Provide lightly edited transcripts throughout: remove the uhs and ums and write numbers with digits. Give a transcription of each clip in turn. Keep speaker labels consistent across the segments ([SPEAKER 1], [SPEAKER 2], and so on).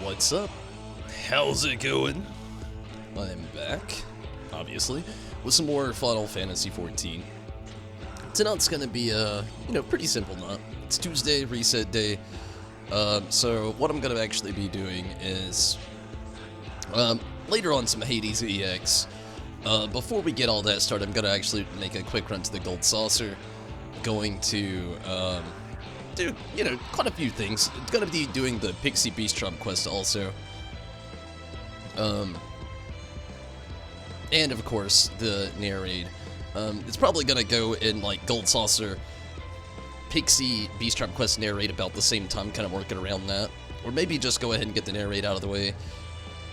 [SPEAKER 1] What's up? How's it going? I'm back, obviously, with some more Final Fantasy XIV. Tonight's gonna be pretty simple night. It's Tuesday, reset day. So what I'm gonna actually be doing is, later on some Hades EX. Before we get all that started, I'm gonna actually make a quick run to the Gold Saucer. Going to, do, quite a few things. It's gonna be doing the Pixie Beast Drum quest also. And of course, the narrate. It's probably gonna go in like Gold Saucer, Pixie Beast Drum quest narrate about the same time, kind of working around that. Or maybe just go ahead and get the narrate out of the way.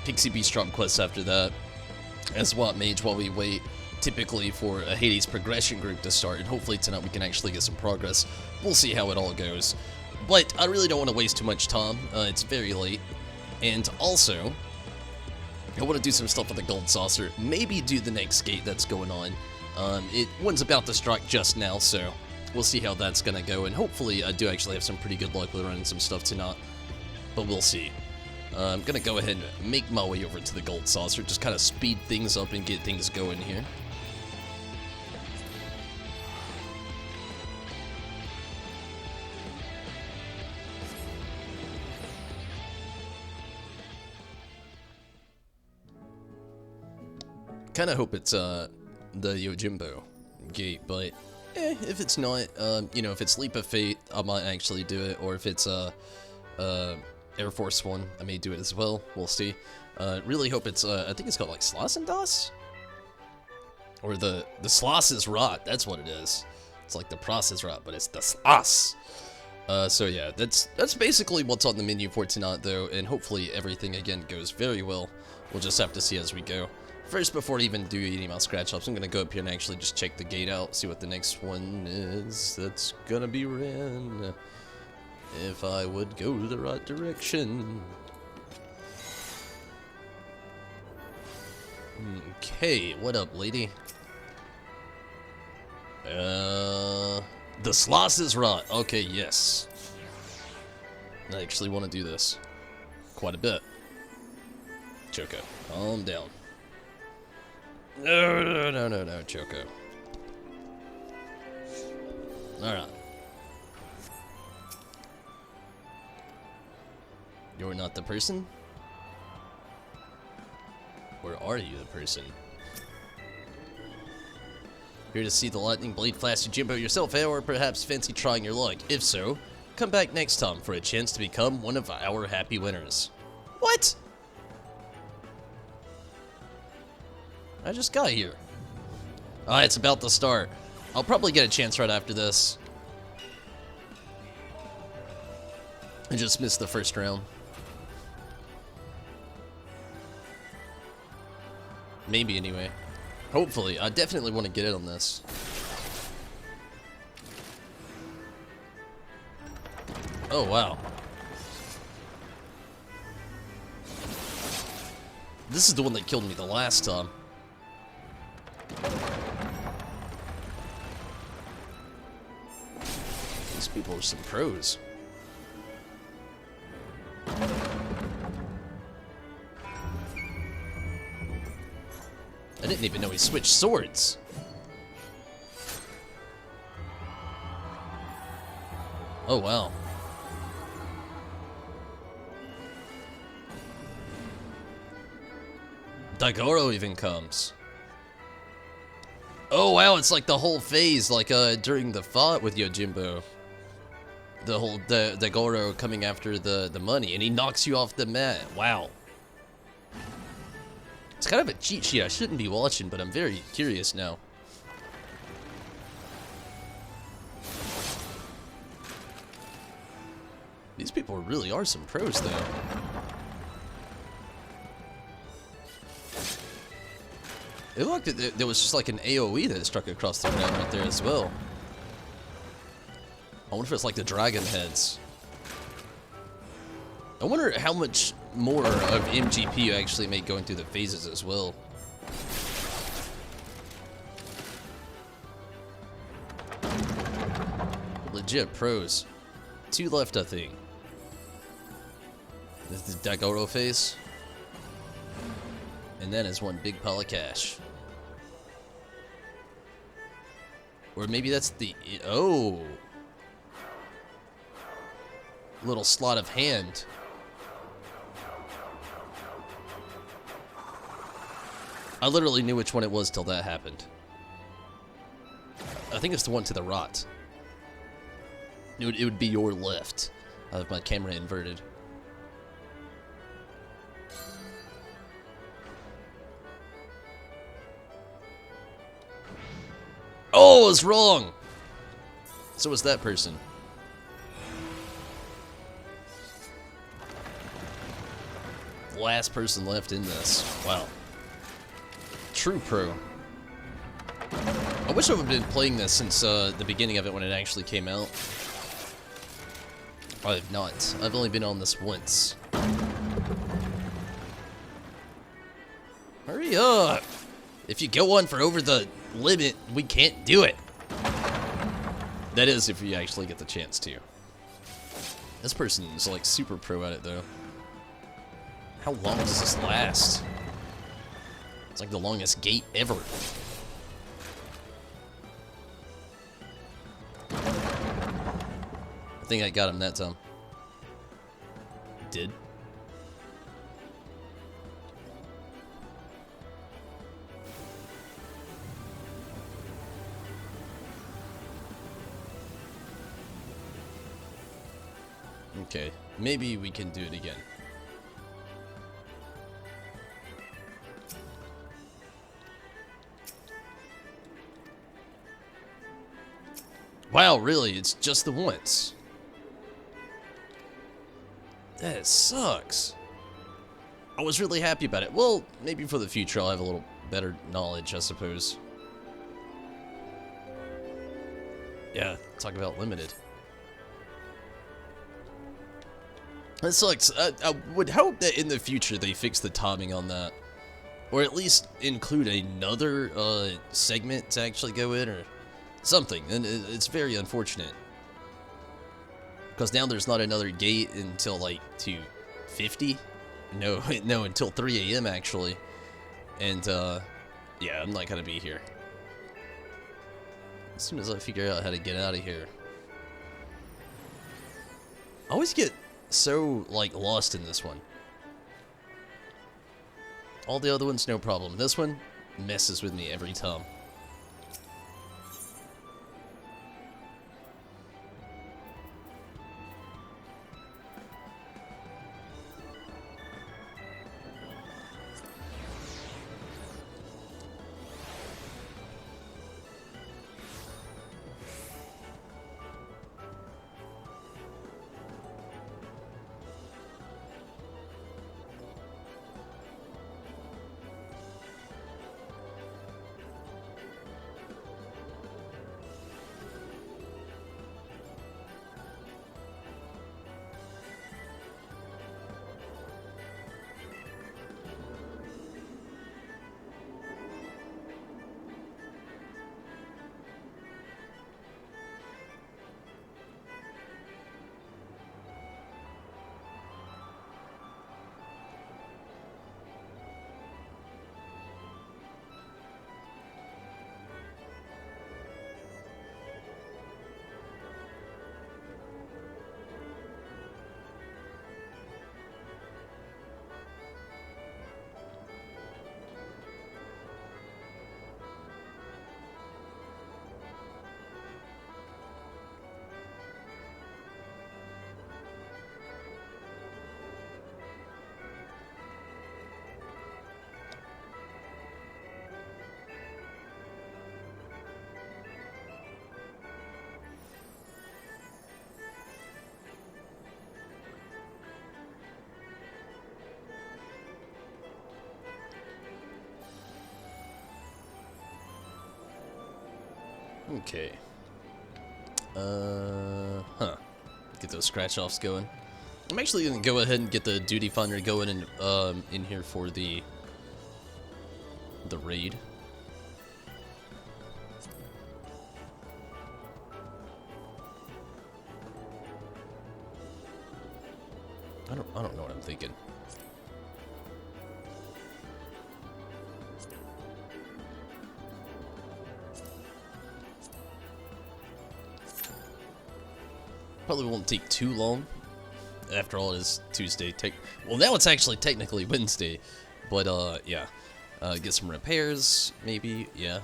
[SPEAKER 1] Pixie Beast Drum quest after that. As SWAT Mage while we wait, typically for a Hades progression group to start, and hopefully tonight we can actually get some progress. We'll see how it all goes. But I really don't want to waste too much time. It's very late. And also, I want to do some stuff with the Gold Saucer. Maybe do the next gate that's going on. One's about to strike just now, so we'll see how that's going to go. And hopefully I do actually have some pretty good luck with running some stuff tonight. But we'll see. I'm going to go ahead and make my way over to the Gold Saucer. Just kind of speed things up and get things going here. Kind of hope it's the Yojimbo gate, but if it's not, if it's Leap of Fate, I might actually do it, or if it's Air Force One, I may do it as well. We'll see. Really hope it's I think it's called like Sloss and Das, or the Sloss is rot. That's what it is. It's like the process rot, but it's the Sloss. So yeah, that's basically what's on the menu for tonight, though, and hopefully everything again goes very well. We'll just have to see as we go. First, before I even do any of my scratch-ups, I'm going to go up here and actually just check the gate out, see what the next one is that's going to be ran. If I would go the right direction. Okay, what up, lady? The Sloss is rot. Okay, yes. I actually want to do this. Quite a bit. Choco, calm down. No, Choco. Alright. You're not the person? Or are you the person? Here to see the lightning blade flash to Jimbo yourself, or perhaps fancy trying your luck? If so, come back next time for a chance to become one of our happy winners. What? I just got here. Alright, it's about to start. I'll probably get a chance right after this. I just missed the first round. Maybe anyway. Hopefully. I definitely want to get in on this. Oh, wow. This is the one that killed me the last time. These people are some pros. I didn't even know he switched swords. Oh, wow. Daigoro even comes. Oh, wow, it's like the whole phase, like, during the fight with Yojimbo. The whole, Daigoro coming after the money, and he knocks you off the mat. Wow. It's kind of a cheat sheet I shouldn't be watching, but I'm very curious now. These people really are some pros, though. It looked like there was just like an AoE that struck across the ground right there as well. I wonder if it's like the dragon heads. I wonder how much more of MGP you actually make going through the phases as well. Legit pros. 2 left, I think. This is Dagoro face. And that is one big pile of cash. Or maybe that's the... Oh! Little slot of hand. I literally knew which one it was till that happened. I think it's the one to the right. It would be your left. I have my camera inverted. Oh, I was wrong! So was that person. Last person left in this. Wow. True pro. I wish I would have been playing this since the beginning of it when it actually came out. I have not. I've only been on this once. Hurry up! If you go on for over the limit, we can't do it. That is if you actually get the chance to. This person is like super pro at it though. How long does this last? It's like the longest gate ever. I think I got him that time. Did. Okay, maybe we can do it again. Wow, really? It's just the once. That sucks. I was really happy about it. Well, maybe for the future I'll have a little better knowledge, I suppose. Yeah, talk about limited. That sucks. I would hope that in the future they fix the timing on that. Or at least include another segment to actually go in or something. And it's very unfortunate. Because now there's not another gate until like 2:50. No, no, until 3 AM actually. And yeah, I'm not gonna be here. As soon as I figure out how to get out of here. I always get so like lost in this one. All the other ones, no problem. This one messes with me every time. Okay. Get those scratch offs going. I'm actually gonna go ahead and get the duty finder going in here for the raid. I don't know what I'm thinking. Probably won't take too long. After all, it is Tuesday. Well, now it's actually technically Wednesday. But, yeah. Get some repairs, maybe. Yeah.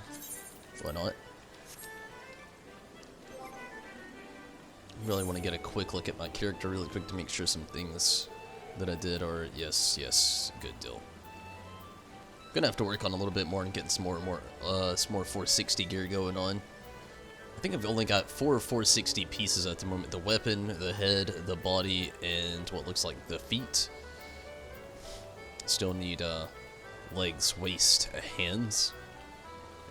[SPEAKER 1] Why not? Really want to get a quick look at my character really quick to make sure some things that I did are yes, good deal. Gonna have to work on a little bit more and getting some more 460 gear going on. I think I've only got 4 460 pieces at the moment. The weapon, the head, the body, and what looks like the feet. Still need legs, waist, hands,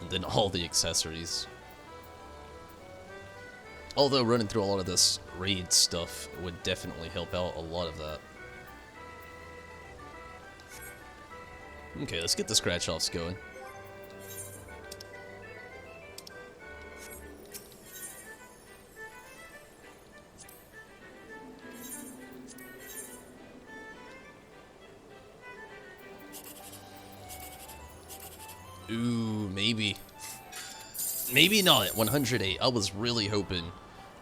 [SPEAKER 1] and then all the accessories. Although running through a lot of this raid stuff would definitely help out a lot of that. Okay, let's get the scratch-offs going. Ooh, maybe. Maybe not. 108. I was really hoping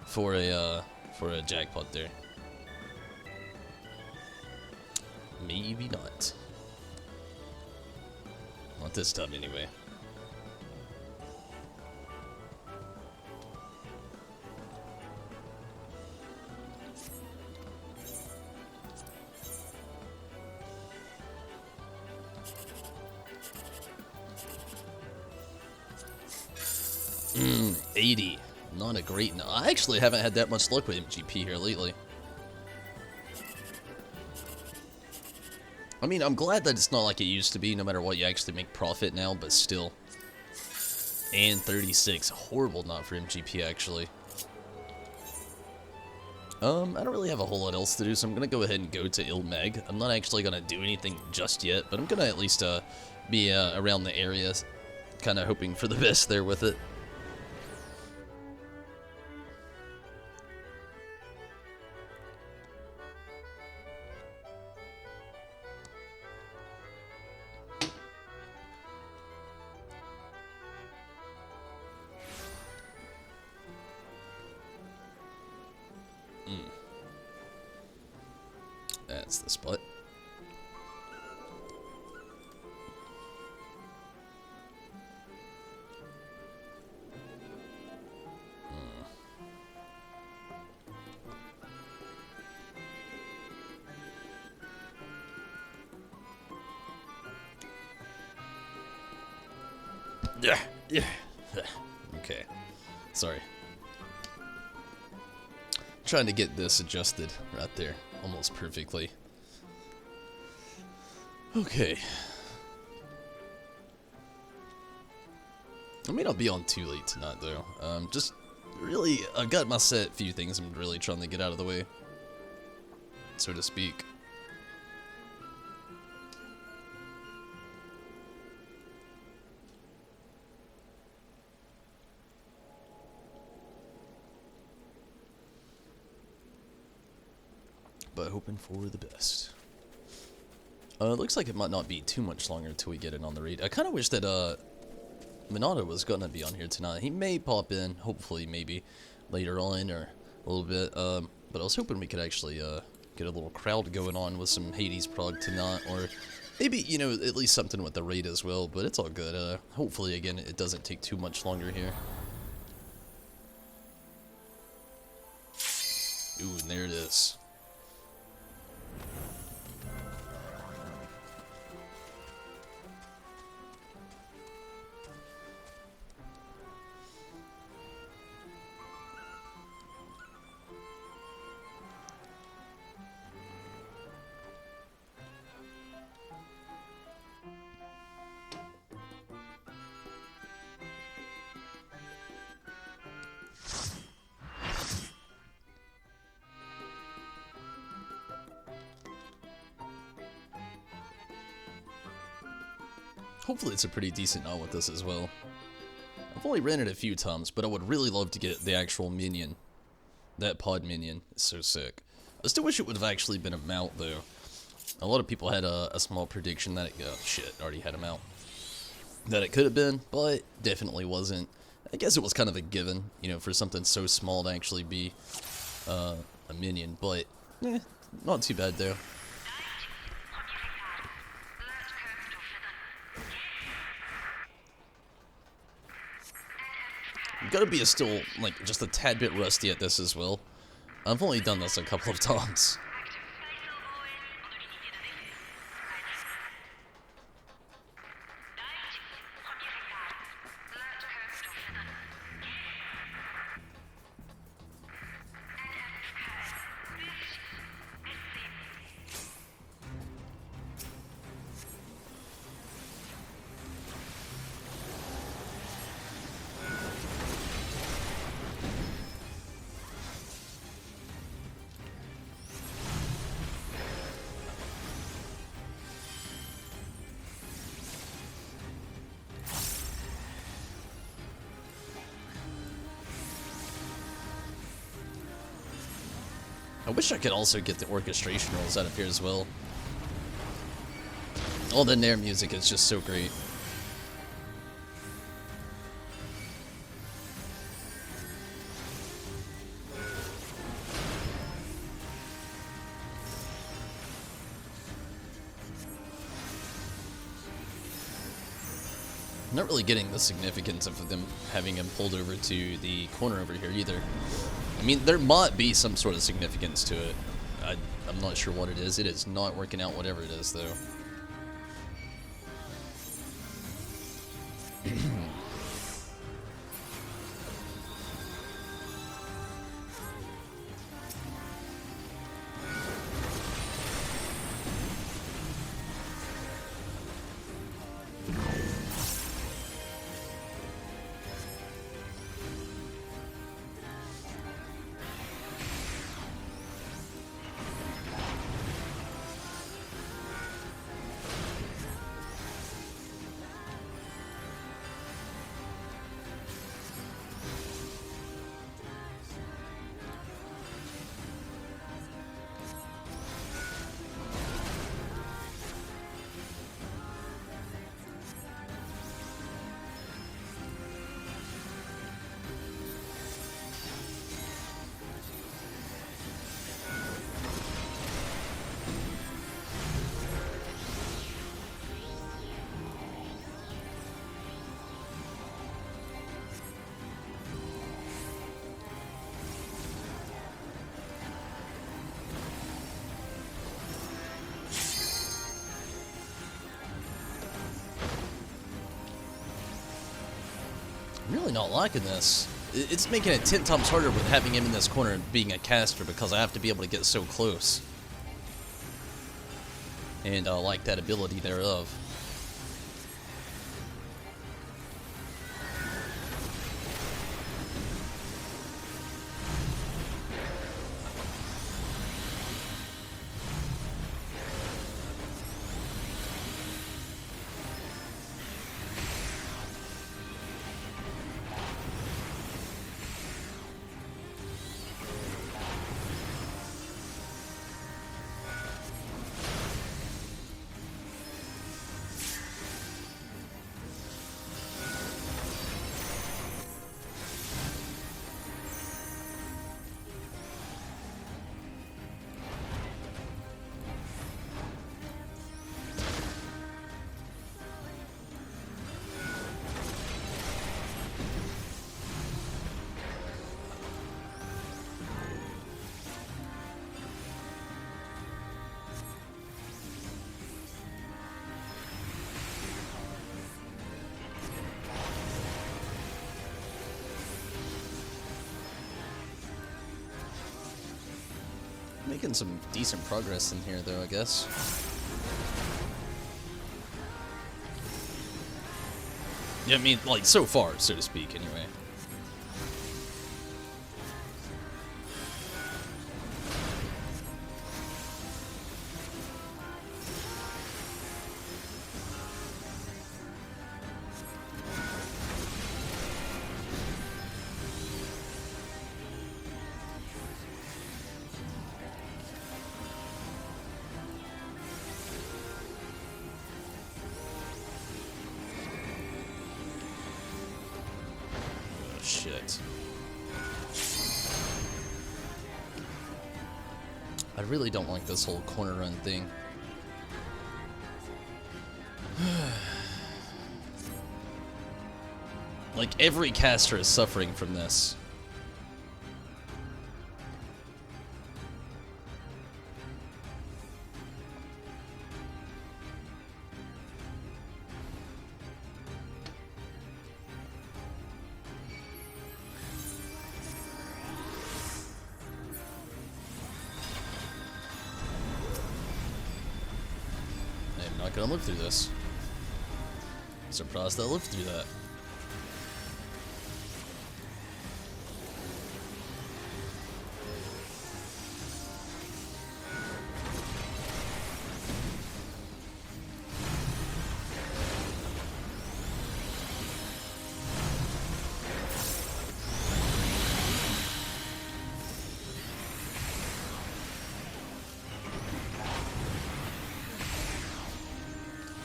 [SPEAKER 1] for a jackpot there. Maybe not. Not this time, anyway. Hmm, 80. Not a great... I actually haven't had that much luck with MGP here lately. I mean, I'm glad that it's not like it used to be, no matter what, you actually make profit now, but still. And 36. Horrible not for MGP, actually. I don't really have a whole lot else to do, so I'm gonna go ahead and go to Ilmeg. I'm not actually gonna do anything just yet, but I'm gonna at least be around the area, kind of hoping for the best there with it. That's the spot. Yeah. Okay. Sorry. Trying to get this adjusted right there, almost perfectly. Okay. I may not be on too late tonight, though. Just really, I've got my set few things I'm really trying to get out of the way, so to speak. But hoping for the best. Looks like it might not be too much longer until we get in on the raid. I kind of wish that Minato was gonna be on here tonight. He may pop in, hopefully, maybe later on or a little bit. But I was hoping we could actually get a little crowd going on with some Hades Prog tonight, or maybe, you know, at least something with the raid as well. But it's all good. Hopefully, again, it doesn't take too much longer here. Ooh, and there it is. Hopefully it's a pretty decent knot with this as well. I've only ran it a few times, but I would really love to get the actual minion. That pod minion is so sick. I still wish it would have actually been a mount, though. A lot of people had a small prediction that it... Oh, shit, already had a mount. That it could have been, but definitely wasn't. I guess it was kind of a given, you know, for something so small to actually be a minion, but not too bad, though. I'm gonna be still, like, just a tad bit rusty at this as well. I've only done this a couple of times. I wish I could also get the orchestration rolls out of here as well. All the Nair music is just so great. I'm not really getting the significance of them having him pulled over to the corner over here either. I mean, there might be some sort of significance to it. I'm not sure what it is. It is not working out whatever it is, though. I'm really not liking this. It's making it 10 times harder with having him in this corner and being a caster because I have to be able to get so close. And I like that ability thereof. Making some decent progress in here, though, I guess. Yeah, I mean, like, so far, so to speak, anyway. Shit. I really don't like this whole corner run thing. Like, every caster is suffering from this. I'm not gonna live through this. Surprised I lived through that.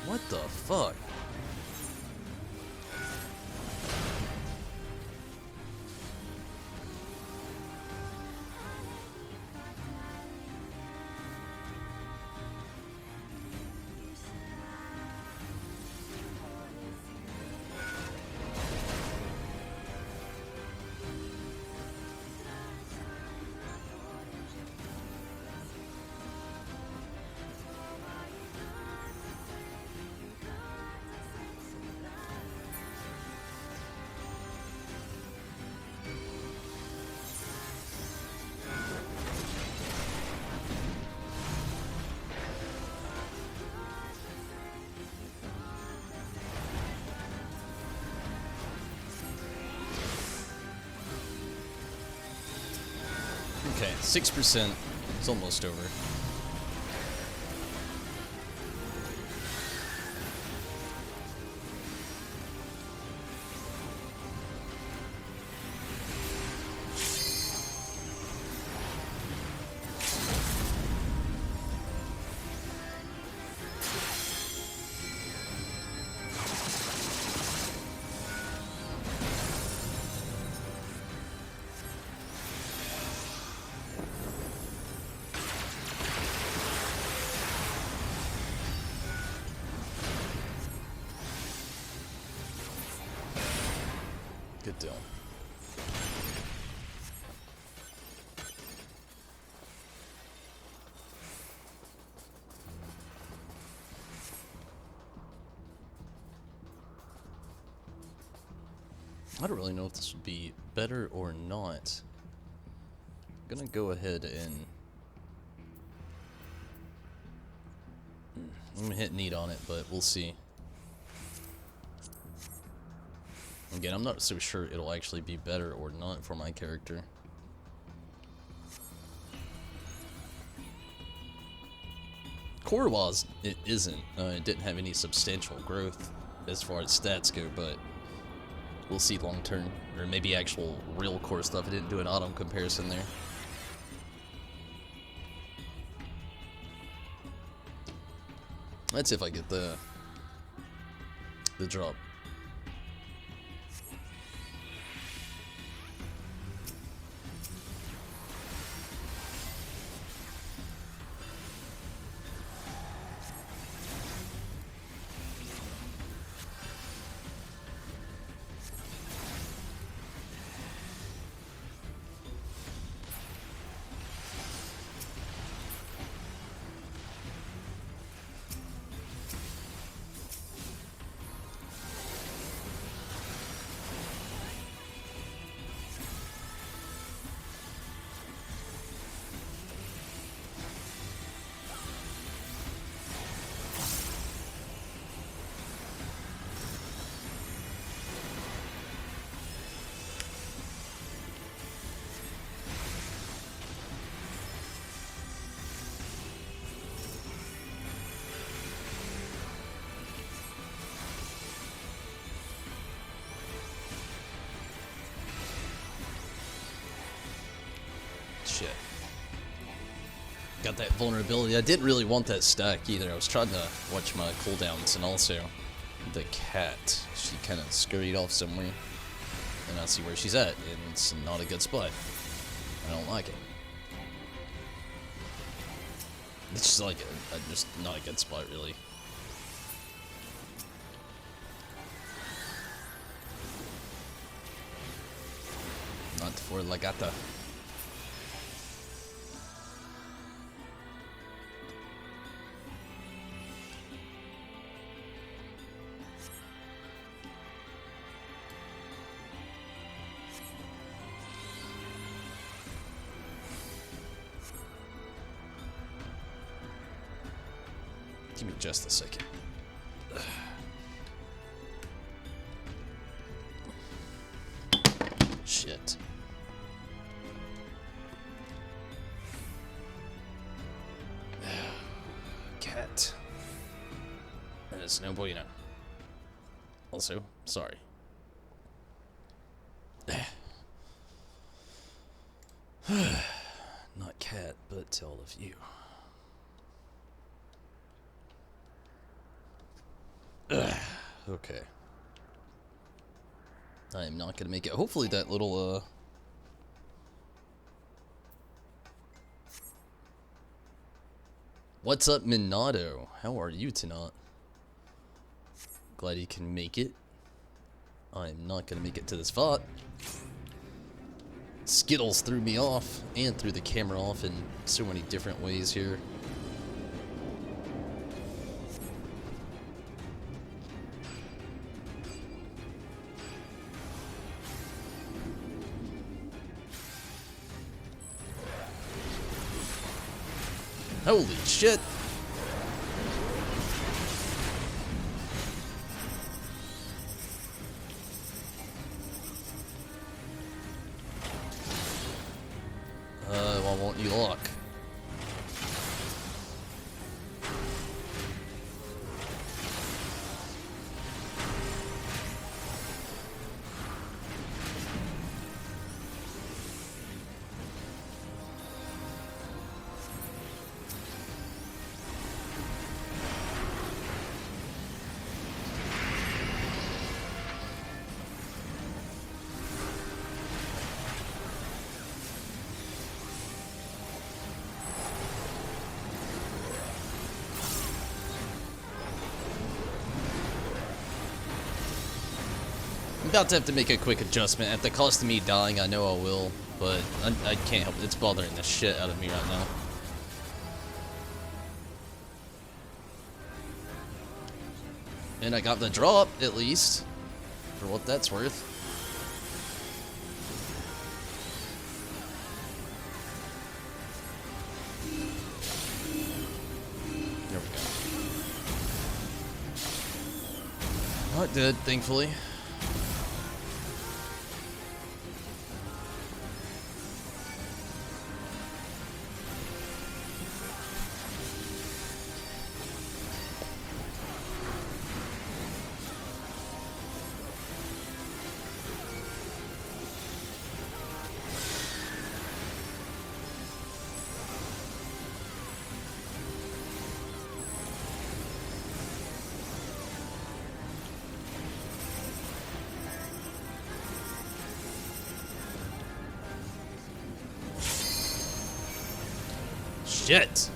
[SPEAKER 1] What the fuck? Okay, 6%. It's almost over. Good deal. I don't really know if this would be better or not. I'm gonna go ahead and I'm gonna hit need on it, but we'll see. Again, I'm not so sure it'll actually be better or not for my character. Core-wise, it isn't. It didn't have any substantial growth as far as stats go, but we'll see long term. Or maybe actual real core stuff. I didn't do an auto comparison there. That's if I get the drop. Shit. Got that vulnerability. I didn't really want that stack either. I was trying to watch my cooldowns, and also the cat. She kind of scurried off somewhere. and I see where she's at, and it's not a good spot. I don't like it. It's just like just not a good spot, really. Not for Lagata. Give me just a second. Shit. Cat. That is no bueno. Also, sorry. Not cat, but to all of you. Okay. I am not gonna make it. Hopefully that little, What's up, Minato? How are you tonight? Glad you can make it. I am not gonna make it to this fight. Skittles threw me off, and threw the camera off in so many different ways here. Holy shit! Why won't you lock? About to have to make a quick adjustment. At the cost of me dying, I know I will, but I can't help it. It's bothering the shit out of me right now. And I got the drop, at least, for what that's worth. There we go. Not dead, thankfully. Shit!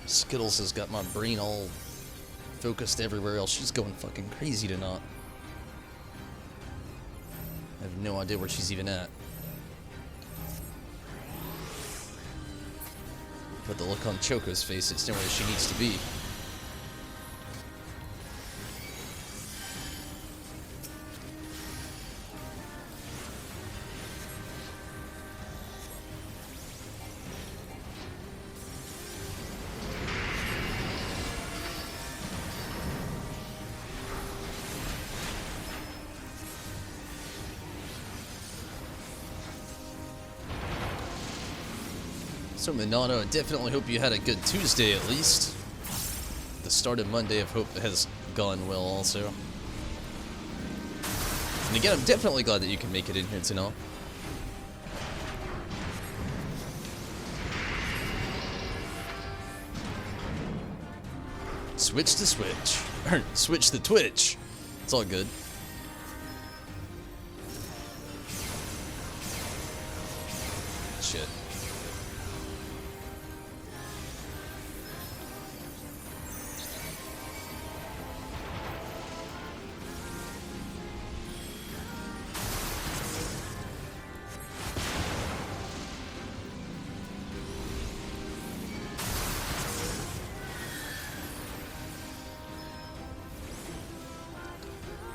[SPEAKER 1] Skittles has got my brain all focused everywhere else. She's going fucking crazy tonight. I have no idea where she's even at. But the look on Choco's face, it's nowhere she needs to be. So Minato, I definitely hope you had a good Tuesday at least. The start of Monday of hope has gone well also. And again, I'm definitely glad that you can make it in here tonight. Switch to switch. Or switch to Twitch. It's all good. Shit.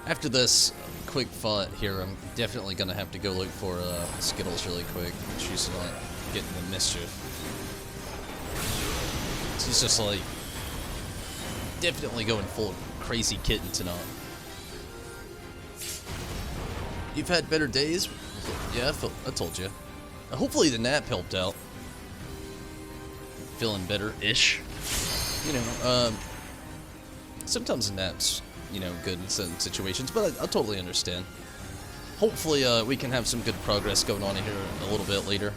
[SPEAKER 1] After this quick fight here, I'm definitely gonna have to go look for Skittles really quick. She's not getting the mischief. She's just like definitely going full crazy kitten tonight. You've had better days? Yeah, I told you. Hopefully the nap helped out. Feeling better-ish. You know, sometimes the naps, you know, good in certain situations, but I totally understand. Hopefully, we can have some good progress going on here a little bit later.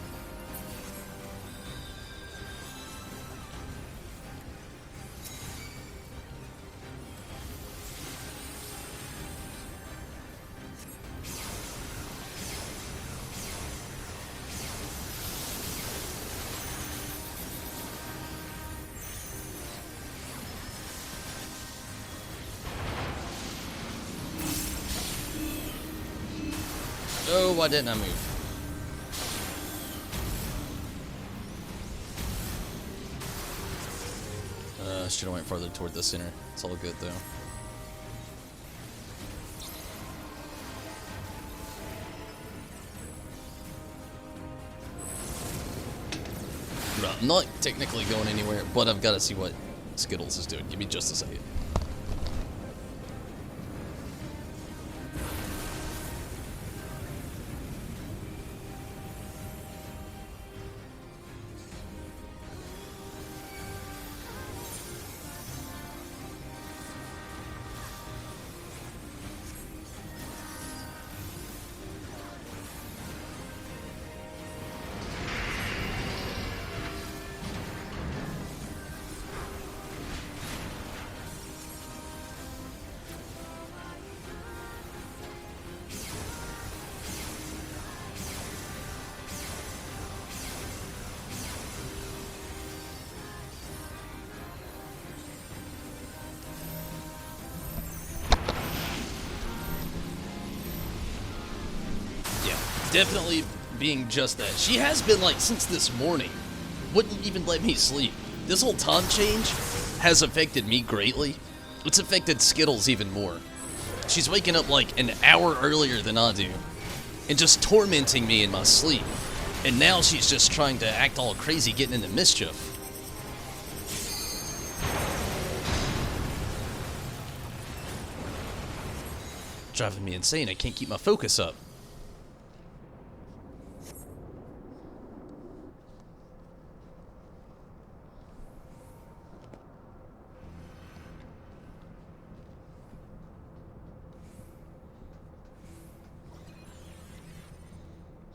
[SPEAKER 1] Oh, why didn't I move? Should have went farther toward the center. It's all good though. I'm not technically going anywhere, but I've got to see what Skittles is doing. Give me just a second. Definitely being just that. She has been like since this morning. Wouldn't even let me sleep. This whole time change has affected me greatly. It's affected Skittles even more. She's waking up like an hour earlier than I do and just tormenting me in my sleep. And now she's just trying to act all crazy, getting into mischief. Driving me insane. I can't keep my focus up.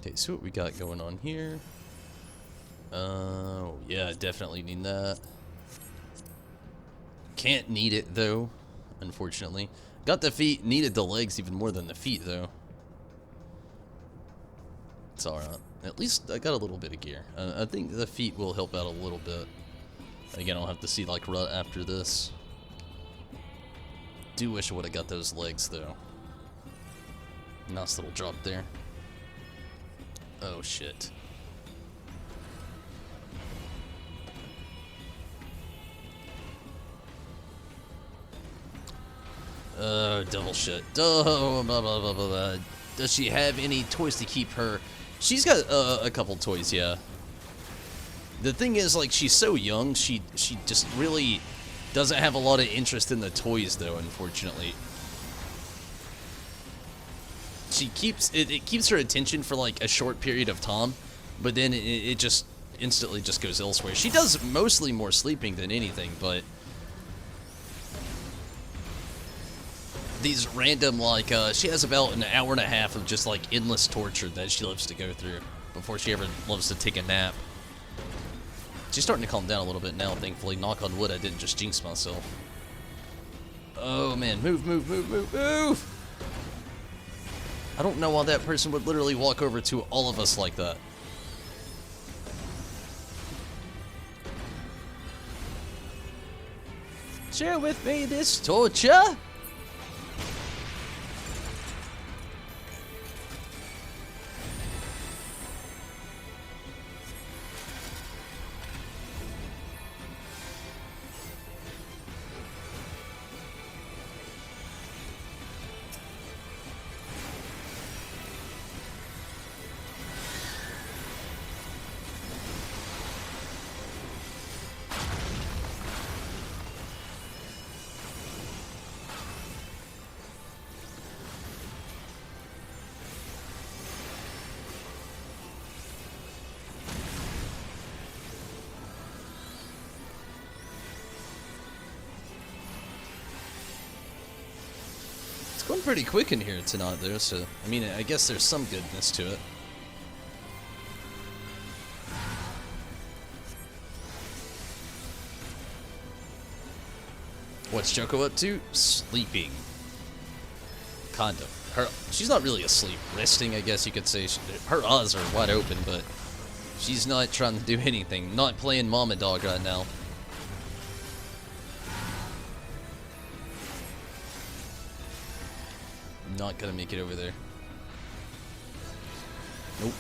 [SPEAKER 1] Okay, see what we got going on here. Oh, yeah, definitely need that. Can't need it, though, unfortunately. Got the feet, needed the legs even more than the feet, though. It's alright. At least I got a little bit of gear. I think the feet will help out a little bit. Again, I'll have to see, like, right after this. Do wish I would have got those legs, though. Nice little drop there. Oh, shit. Oh, double shit. Oh, blah, blah, blah, blah, blah. Does she have any toys to keep her? She's got a couple toys, yeah. The thing is, like, she's so young, she just really doesn't have a lot of interest in the toys, though, unfortunately. She keeps it keeps her attention for like a short period of time, but then it just instantly just goes elsewhere. She does mostly more sleeping than anything, but these random, like, she has about an hour and a half of just like endless torture that she loves to go through before she ever loves to take a nap. She's starting to calm down a little bit now, thankfully. Knock on wood, I didn't just jinx myself. Oh man, move, move, move, move, move! I don't know why that person would literally walk over to all of us like that. Share with me this torture? It's going pretty quick in here tonight, though, so, I mean, I guess there's some goodness to it. What's Choco up to? Sleeping. Kind of. She's not really asleep. Resting, I guess you could say. Her eyes are wide open, but she's not trying to do anything. Not playing Mama Dog right now. Not gonna make it over there. Nope.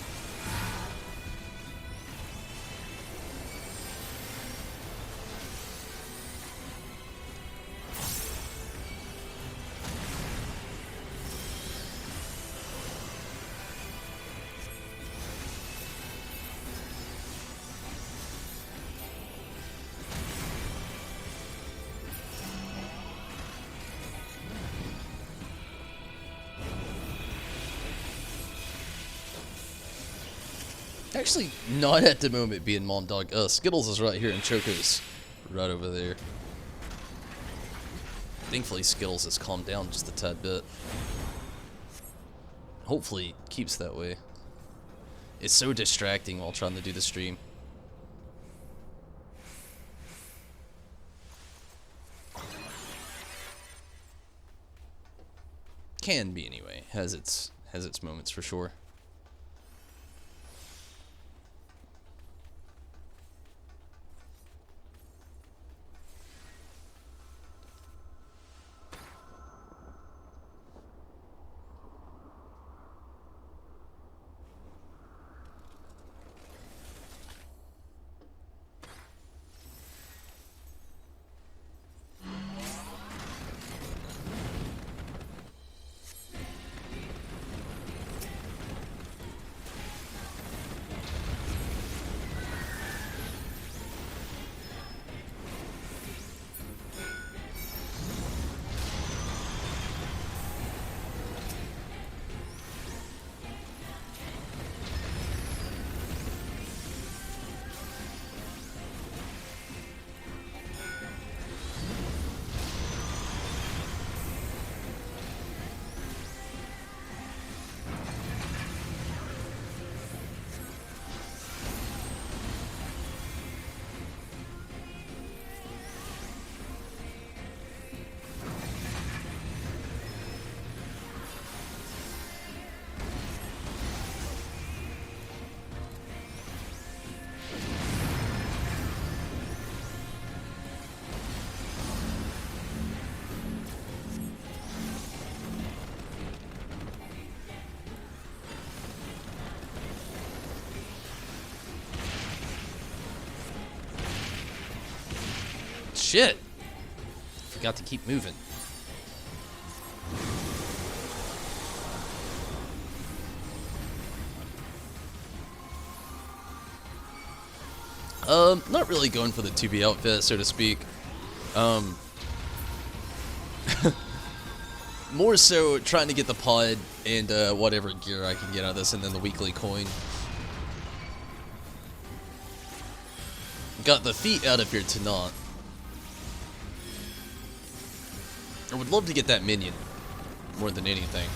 [SPEAKER 1] Actually, not at the moment being Mom Dog. Skittles is right here and Choco's right over there. Thankfully, Skittles has calmed down just a tad bit. Hopefully, it keeps that way. It's so distracting while trying to do the stream. Can be anyway. Has its moments for sure. Shit! Forgot to keep moving. Not really going for the 2B outfit, so to speak. More so trying to get the pod and whatever gear I can get out of this, and then the weekly coin. Got the feet out of here to not. I would love to get that minion more than anything.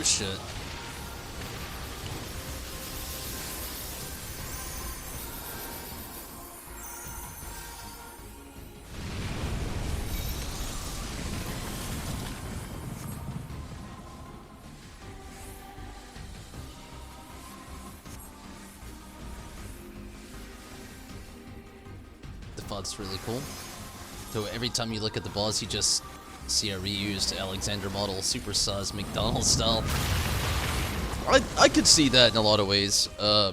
[SPEAKER 1] shit. The FOD's really cool. So every time you look at the boss, you just see a reused Alexander model, super sus, McDonald's style. I could see that in a lot of ways. I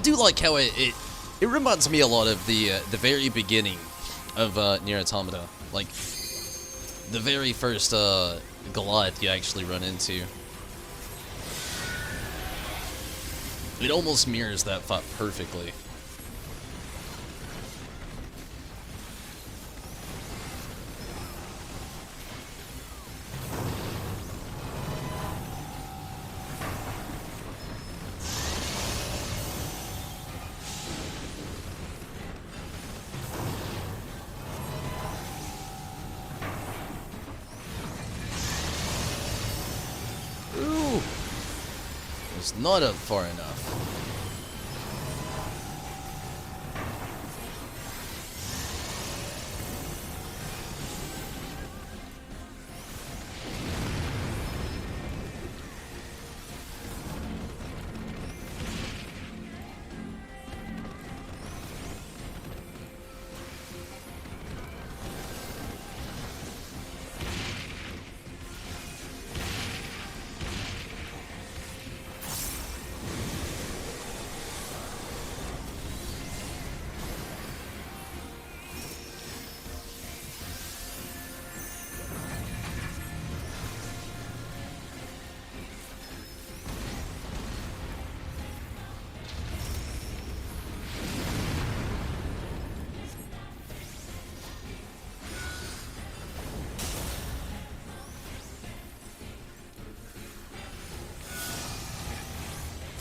[SPEAKER 1] do like how it reminds me a lot of the very beginning of Nier Automata, like the very first Goliath you actually run into. It almost mirrors that fight perfectly. It's not up far enough.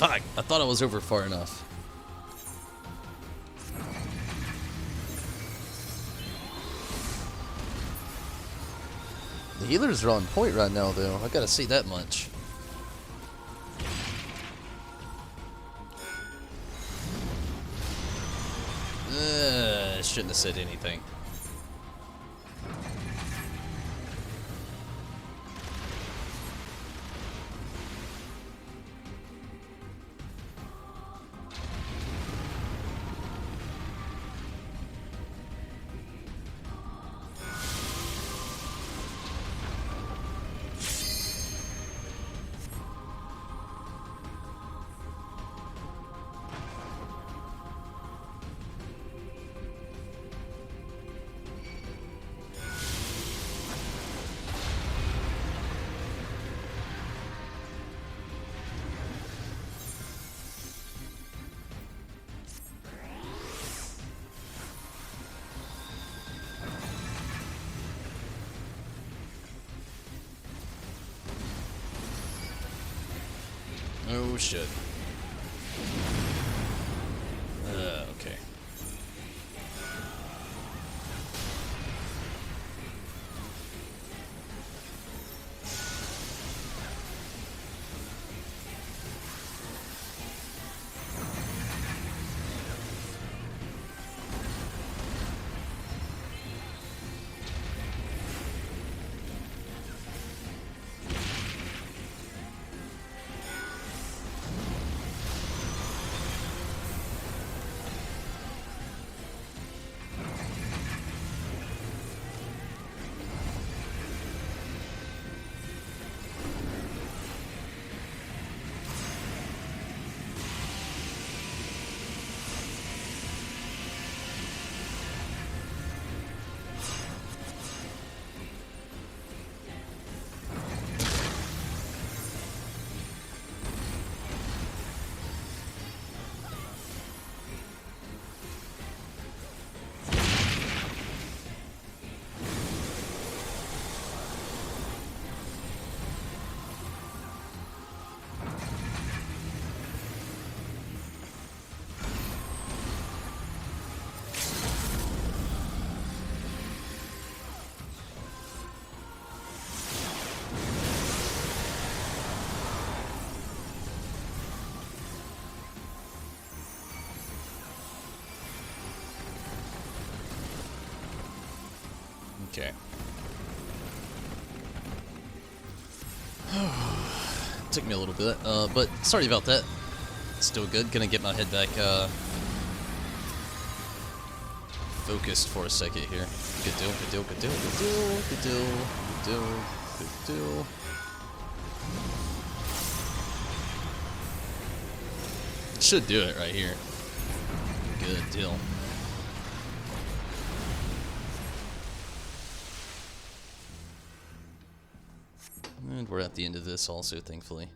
[SPEAKER 1] Fuck, I thought I was over far enough. The healers are on point right now, though. I gotta say that much. Shouldn't have said anything. Oh shit. Okay. Okay. Took me a little bit, but sorry about that. Still good. Gonna get my head back focused for a second here. Good deal, good deal, good deal, good deal, good deal, good deal, good deal. Should do it right here. Good deal. And we're at the end of this also, thankfully.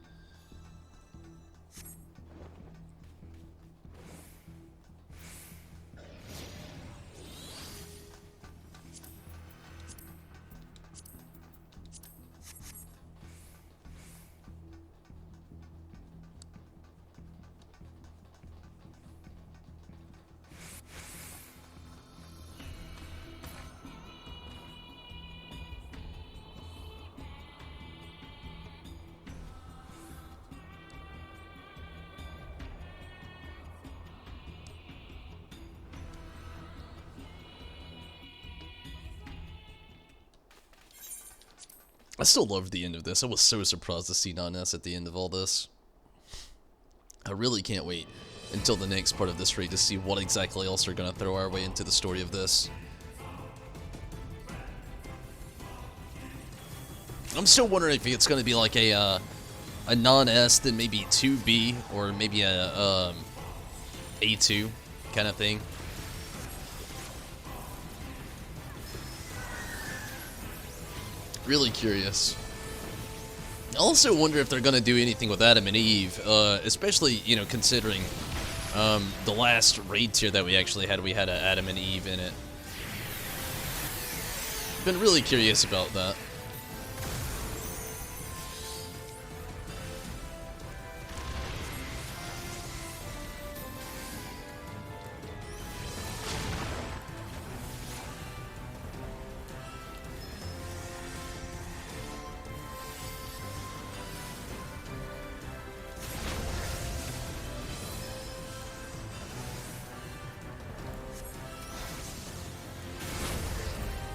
[SPEAKER 1] I still loved the end of this. I was so surprised to see 9S at the end of all this. I really can't wait until the next part of this raid to see what exactly else they're going to throw our way into the story of this. I'm still wondering if it's going to be like a non-S, then maybe 2B, or maybe a A2 kind of thing. Really curious. I also wonder if they're going to do anything with Adam and Eve, especially, you know, considering the last raid tier that we actually had, we had an Adam and Eve in it. Been really curious about that.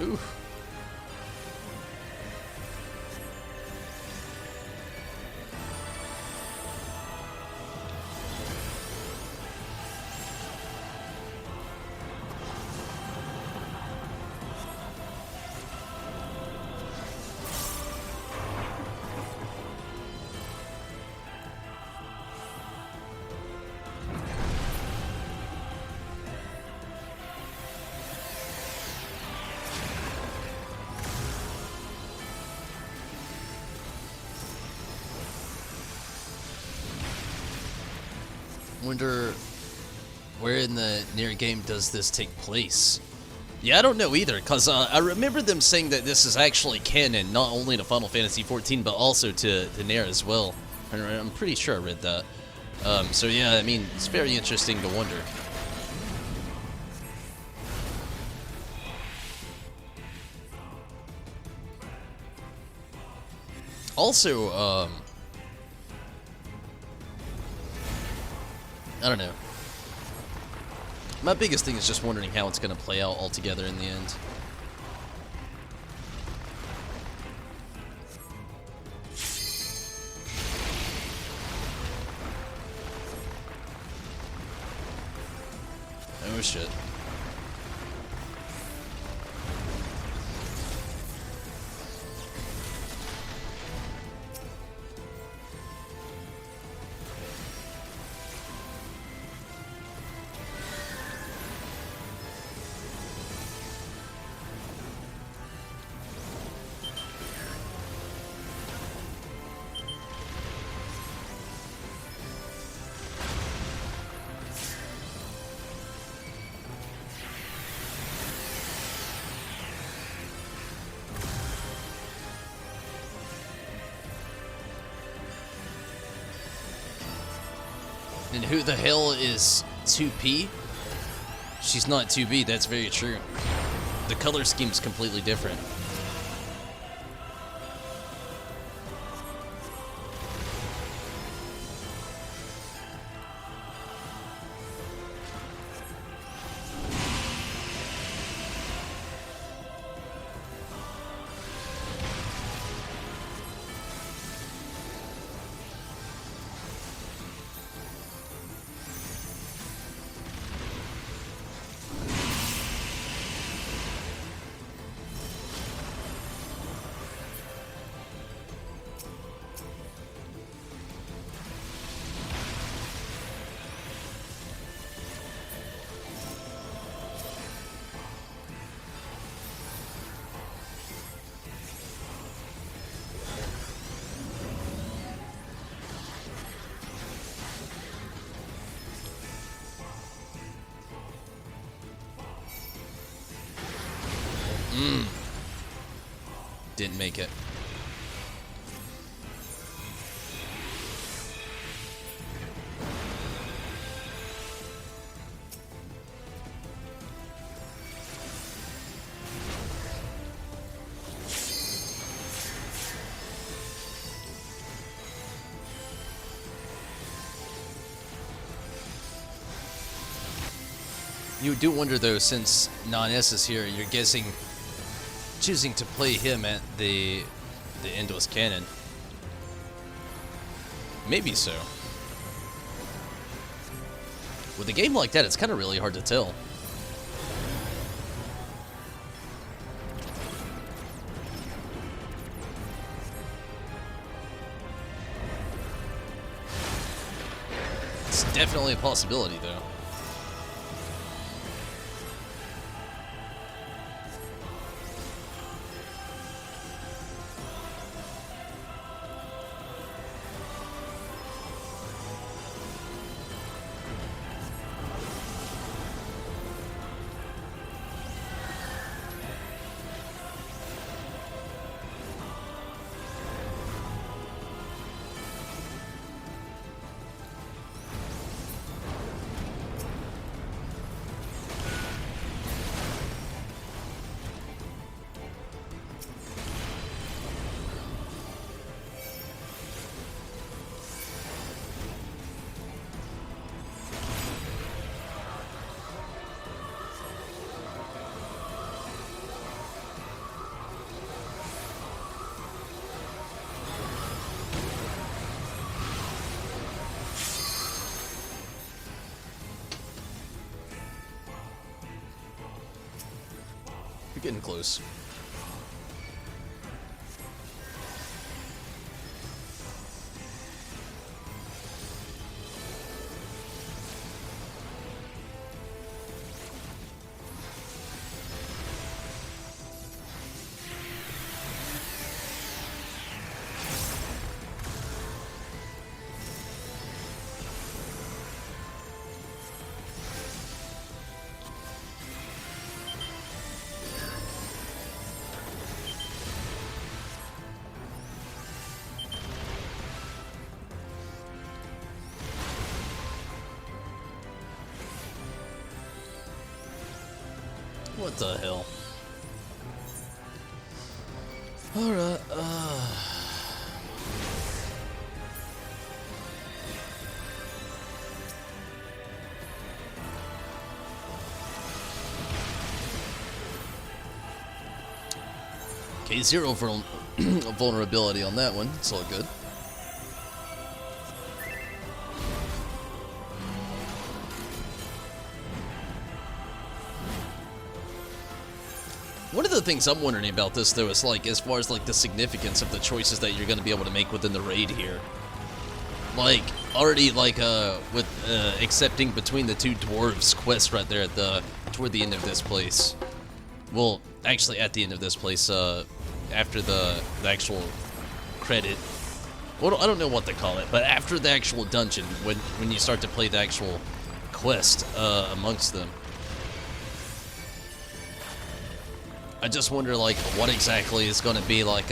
[SPEAKER 1] Ooh. Wonder where in the near game does this take place? Yeah, I don't know either, because I remember them saying that this is actually canon, not only to Final Fantasy XIV, but also to Nair as well. I'm pretty sure I read that. So yeah, I mean, it's very interesting to wonder. Also, I don't know. My biggest thing is just wondering how it's going to play out altogether in the end. Oh shit. And who the hell is 2P? She's not 2B, that's very true. The color scheme's completely different. Didn't make it. You do wonder though, since Non-S is here, you're choosing to play him at the endless cannon. Maybe so. With a game like that, it's kind of really hard to tell. It's definitely a possibility though. You're getting close. What the hell? Alright, Okay, zero vulnerability on that one. It's all good. One of the things I'm wondering about this, though, is like, as far as like the significance of the choices that you're going to be able to make within the raid here. Like, already, like, with accepting between the two dwarves quest right there at toward the end of this place. Well, actually, at the end of this place, after the actual credit. Well, I don't know what they call it, but after the actual dungeon, when you start to play the actual quest amongst them. I just wonder, like, what exactly is going to be, like,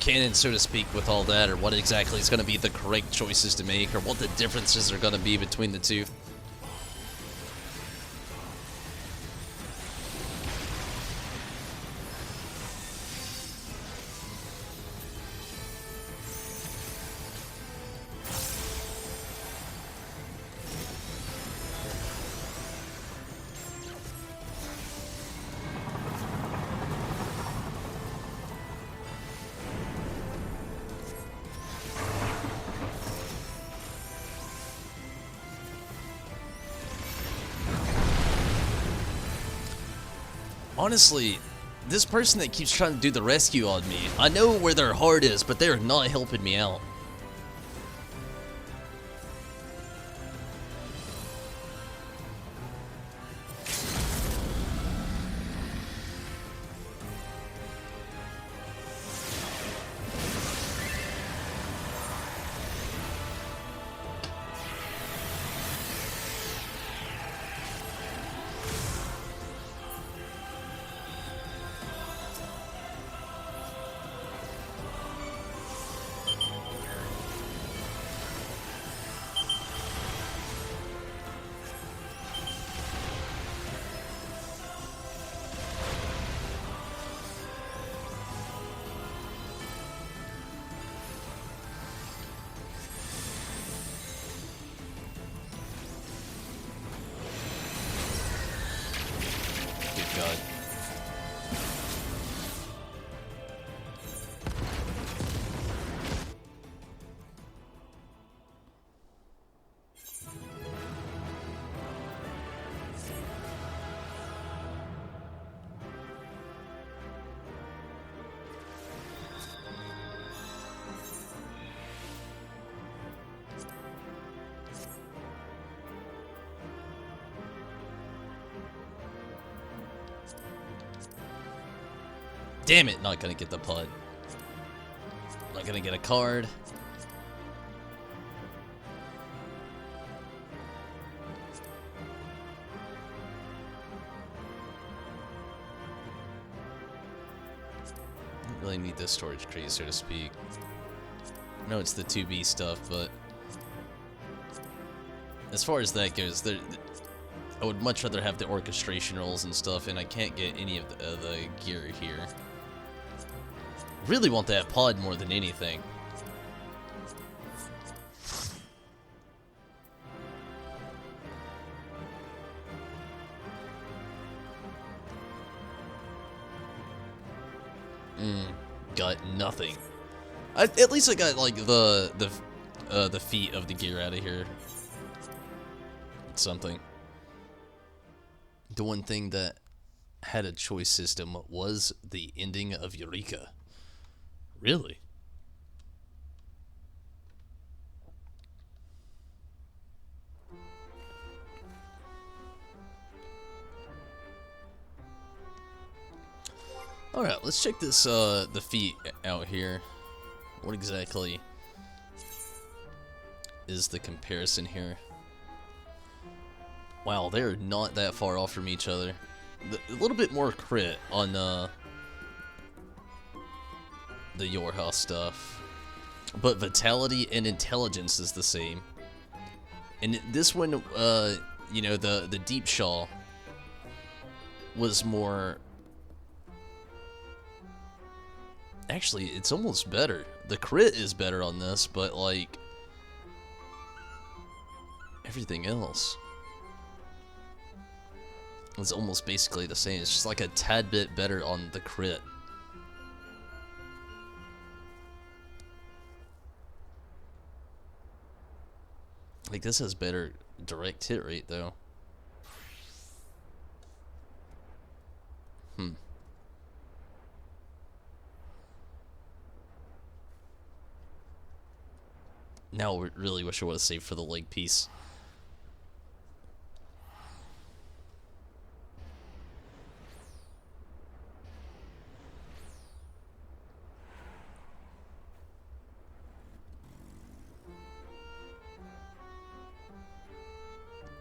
[SPEAKER 1] canon, so to speak, with all that, or what exactly is going to be the correct choices to make, or what the differences are going to be between the two. Honestly, this person that keeps trying to do the rescue on me, I know where their heart is, but they're not helping me out. God. Damn it, not gonna get the putt. Not gonna get a card. Don't really need this storage crate, so to speak. I know it's the 2B stuff, but as far as that goes, I would much rather have the orchestration rolls and stuff, and I can't get any of the gear here. Really want that pod more than anything. Got nothing. At least I got like the feet of the gear out of here. Something. The one thing that had a choice system was the ending of Eureka. Really? Alright, let's check this, the feet out here. What exactly is the comparison here? Wow, they're not that far off from each other. A little bit more crit on, the Your House stuff. But Vitality and Intelligence is the same. And this one, you know, the Deep Shaw was more... Actually, it's almost better. The crit is better on this, but, like... everything else is almost basically the same. It's just like a tad bit better on the crit. Like, this has better direct hit rate, though. Now I really wish I would have saved for the leg piece.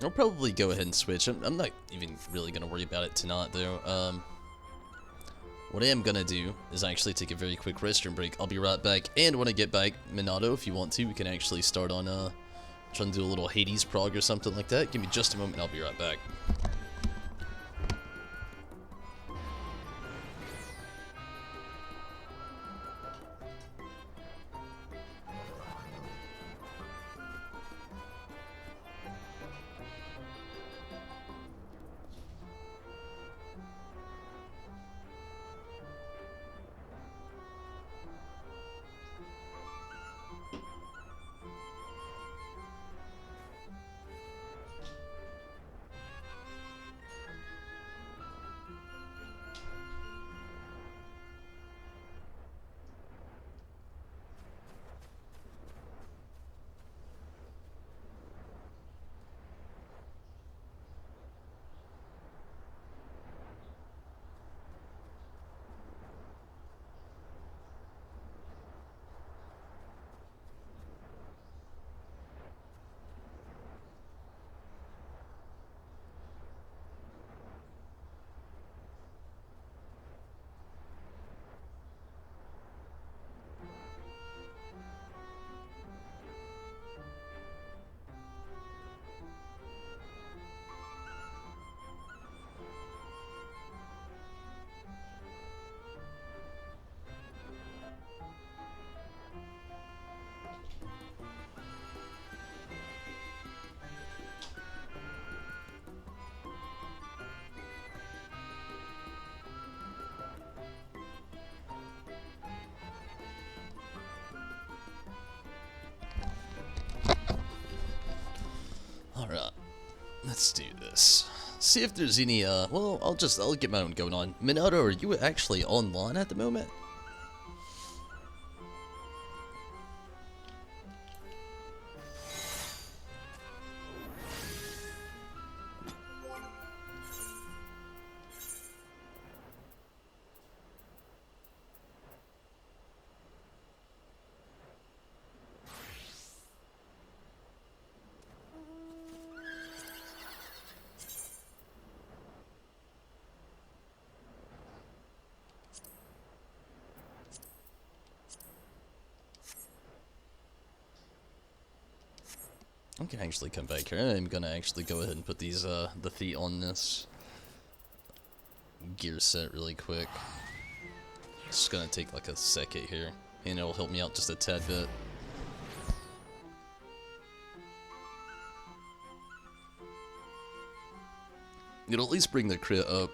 [SPEAKER 1] I'll probably go ahead and switch. I'm not even really going to worry about it tonight, though. What I am going to do is actually take a very quick restroom break. I'll be right back. And when I get back, Minato, if you want to, we can actually start on trying to do a little Hades Prog or something like that. Give me just a moment and I'll be right back. Let's do this. See if there's any, well, I'll get my own going on. Minato, are you actually online at the moment? I can actually come back here. I'm gonna actually go ahead and put these, the feet on this gear set really quick. It's just gonna take like a second here, and it'll help me out just a tad bit. It'll at least bring the crit up.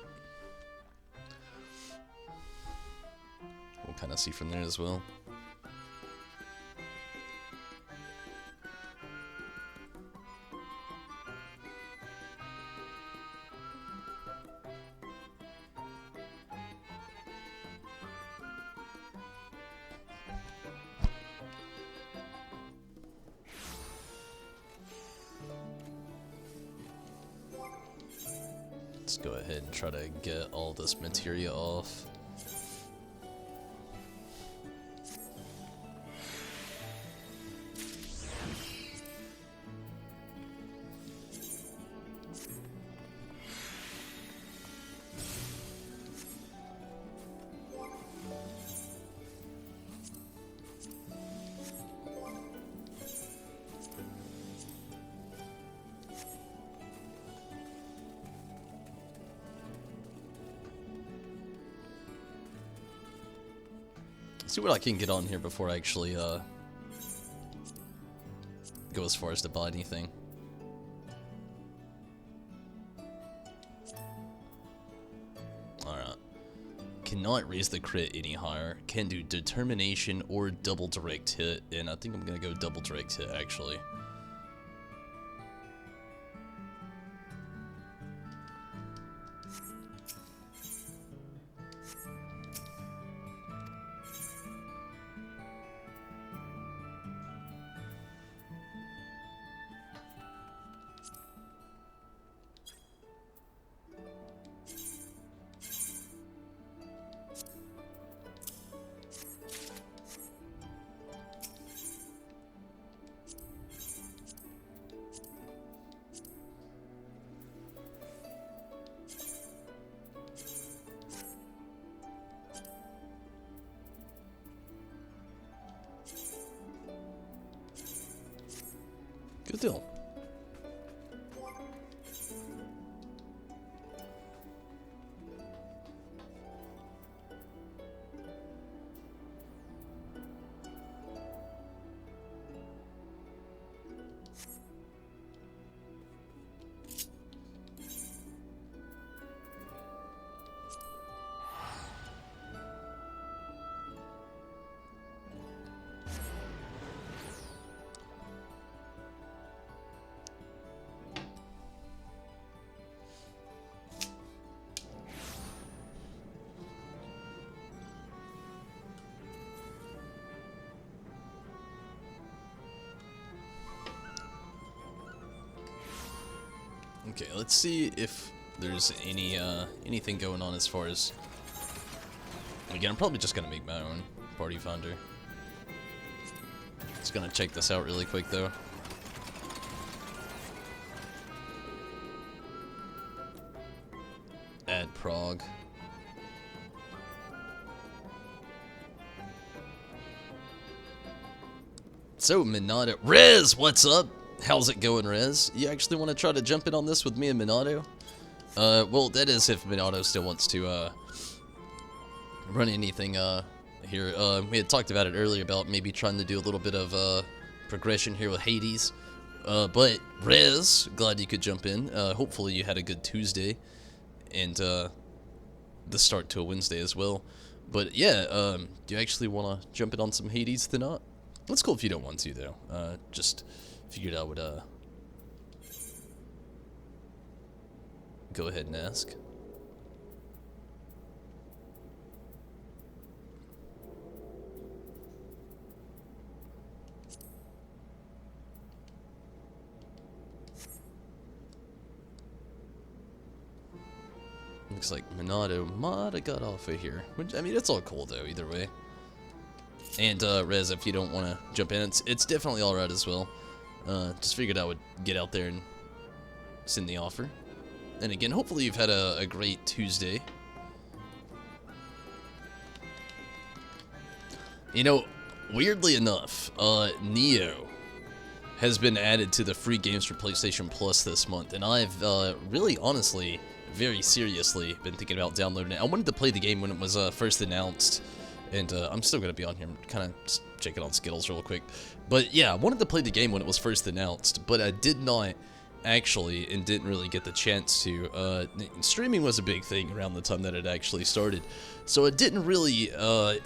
[SPEAKER 1] We'll kind of see from there as well. Let's go ahead and try to get all this materia off. See what I can get on here before I actually go as far as to buy anything. Alright. Cannot raise the crit any higher. Can do determination or double direct hit, and I think I'm gonna go double direct hit actually. Good deal. Okay, let's see if there's any anything going on as far as... Again, I'm probably just gonna make my own party finder. Just gonna check this out really quick though. Add Prog. So, Minato. Rez, what's up? How's it going, Rez? You actually want to try to jump in on this with me and Minato? Well, that is if Minato still wants to, run anything, here. We had talked about it earlier about maybe trying to do a little bit of, progression here with Hades. But, Rez, glad you could jump in. Hopefully you had a good Tuesday. And, the start to a Wednesday as well. But, yeah, do you actually want to jump in on some Hades tonight? That's cool if you don't want to, though. Just... figured I would go ahead and ask. Looks like Minato might have got off of here. Which, I mean, it's all cool, though, either way. And, Rez, if you don't want to jump in, it's definitely alright as well. Just figured I would get out there and send the offer. And again, hopefully you've had a great Tuesday. You know, weirdly enough, Neo has been added to the free games for PlayStation Plus this month. And I've, really, honestly, very seriously been thinking about downloading it. I wanted to play the game when it was first announced, and I'm still going to be on here. I'm kind of just checking on Skittles real quick. But yeah, I wanted to play the game when it was first announced, but I did not actually, and didn't really get the chance to. Streaming was a big thing around the time that it actually started, so I didn't really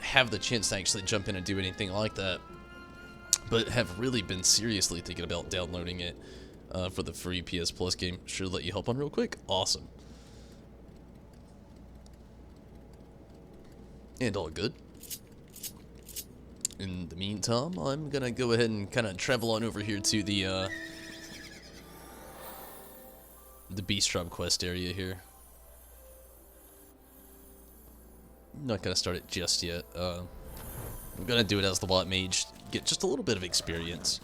[SPEAKER 1] have the chance to actually jump in and do anything like that, but have really been seriously thinking about downloading it for the free PS Plus game. Should let you hop on real quick. Awesome. And all good. In the meantime, I'm gonna go ahead and kind of travel on over here to the Beast Tribe quest area here. I'm not gonna start it just yet. I'm gonna do it as the Watt Mage, get just a little bit of experience.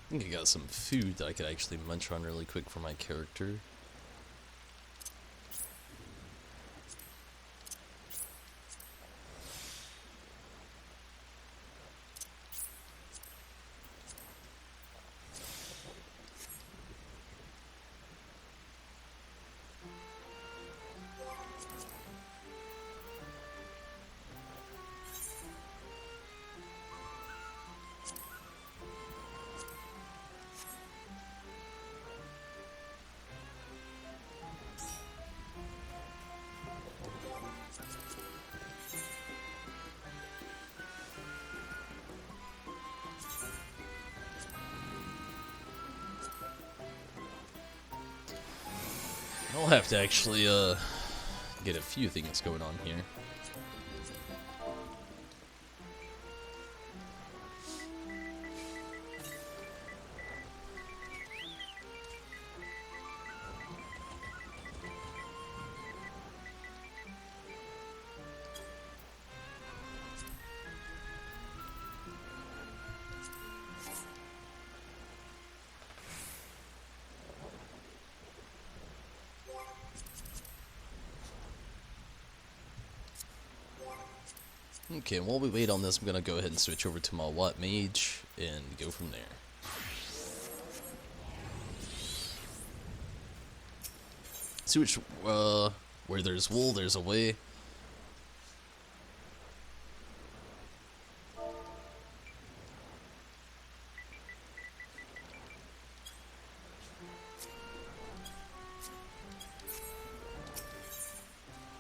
[SPEAKER 1] I think I got some food that I could actually munch on really quick for my character. I'll have to actually get a few things going on here. Okay, while we wait on this, I'm gonna go ahead and switch over to my Watt Mage and go from there. See which, where there's wool, there's a way.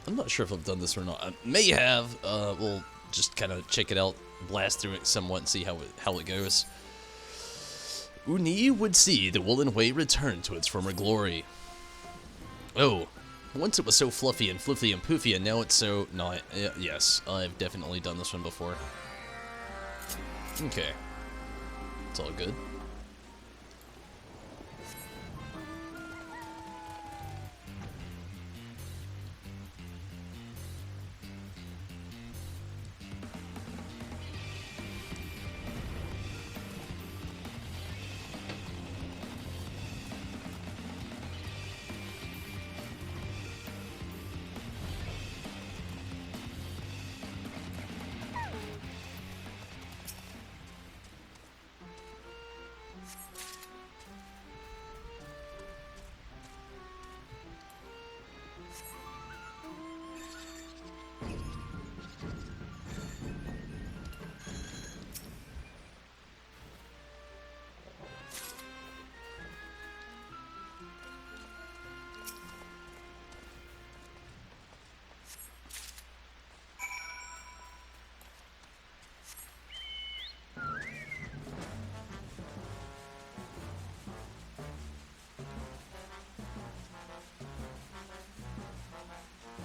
[SPEAKER 1] I'm not sure if I've done this or not. I may have. We'll just kind of check it out, blast through it somewhat, and see how it goes. Uni would see the Woolen Way return to its former glory. Oh, once it was so fluffy and floofy and poofy, and now it's so not. Yes, I've definitely done this one before. Okay. It's all good.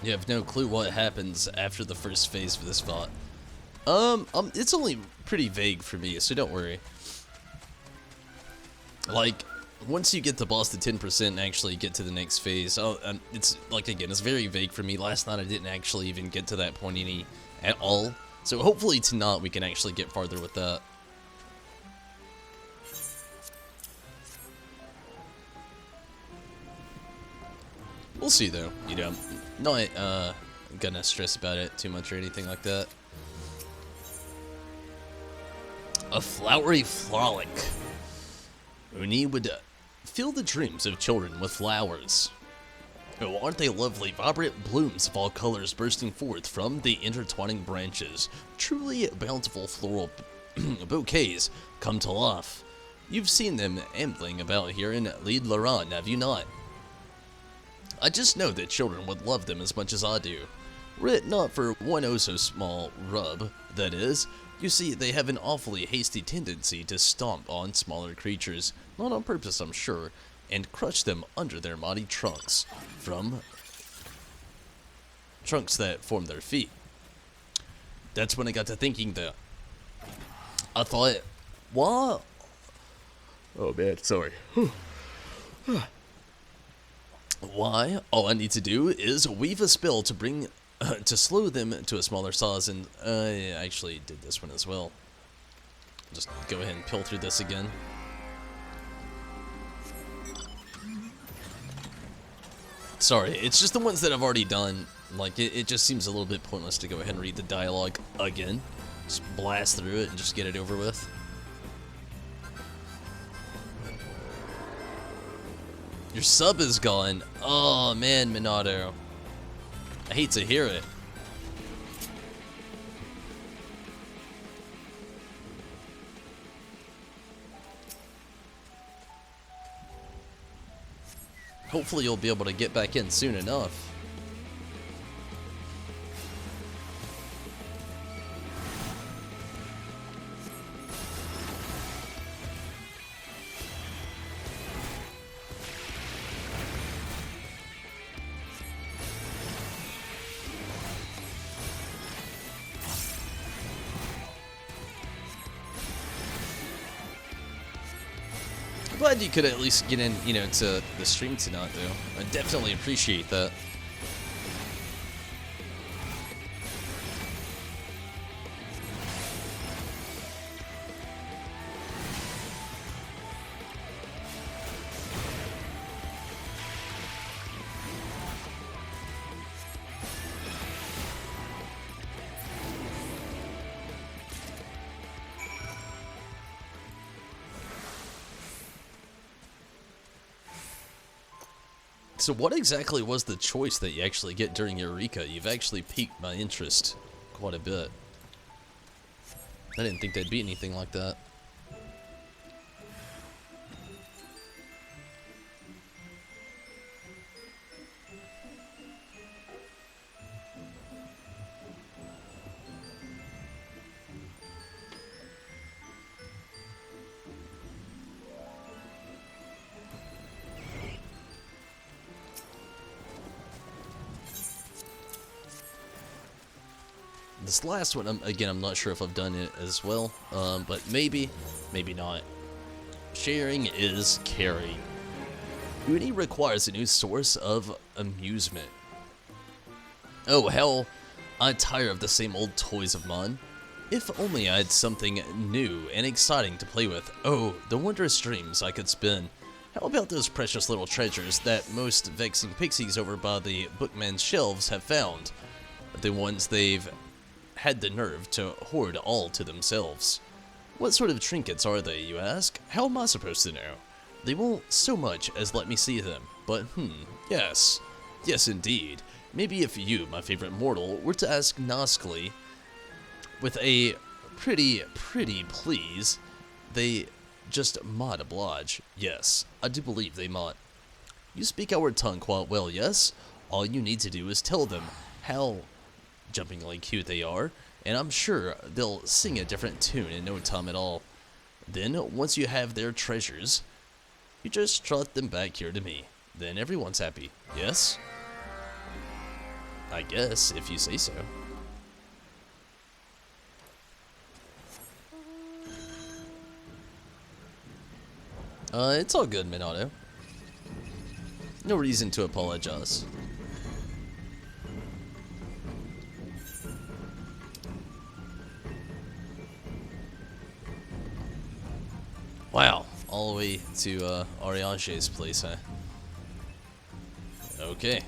[SPEAKER 1] You have no clue what happens after the first phase of this fight. It's only pretty vague for me, so don't worry. Like, once you get the boss to 10% and actually get to the next phase, it's, like, again, it's very vague for me. Last night I didn't actually even get to that point at all. So hopefully tonight we can actually get farther with that. We'll see, though. You know, I'm not gonna stress about it too much or anything like that. A flowery frolic. Uni would fill the dreams of children with flowers. Oh, aren't they lovely, vibrant blooms of all colors bursting forth from the intertwining branches? Truly bountiful floral bouquets come to life. You've seen them ambling about here in Lead Laran, have you not? I just know that children would love them as much as I do. Were it not for one oh so small rub, that is. You see, they have an awfully hasty tendency to stomp on smaller creatures, not on purpose I'm sure, and crush them under their mighty trunks, from trunks that form their feet. That's when I got to thinking that I thought, what? Oh man, sorry. Why? All I need to do is weave a spell to bring, to slow them to a smaller size, and I actually did this one as well. Just go ahead and peel through this again. Sorry, it's just the ones that I've already done. Like, it just seems a little bit pointless to go ahead and read the dialogue again. Just blast through it and just get it over with. Your sub is gone. Oh man, Minato. I hate to hear it. Hopefully you'll be able to get back in soon enough. Glad you could at least get in, you know, to the stream tonight, though. I definitely appreciate that. So what exactly was the choice that you actually get during Eureka? You've actually piqued my interest quite a bit. I didn't think there'd be anything like that. This last one, again, I'm not sure if I've done it as well, but maybe not. Sharing is caring. Uni requires a new source of amusement. Oh hell, I'm tired of the same old toys of mine. If only I had something new and exciting to play with. Oh, the wondrous dreams I could spin. How about those precious little treasures that most vexing pixies over by the bookman's shelves have found? The ones they've had the nerve to hoard all to themselves. What sort of trinkets are they, you ask? How am I supposed to know? They won't so much as let me see them, but yes. Yes indeed. Maybe if you, my favorite mortal, were to ask Noskly with a pretty please, they just might oblige. Yes, I do believe they might. You speak our tongue quite well, yes? All you need to do is tell them how jumpingly cute they are, and I'm sure they'll sing a different tune in no time at all. Then, once you have their treasures, you just trot them back here to me. Then everyone's happy, yes? I guess, if you say so. It's all good, Minato. No reason to apologize. Wow, all the way to Ariange's place, huh? Okay.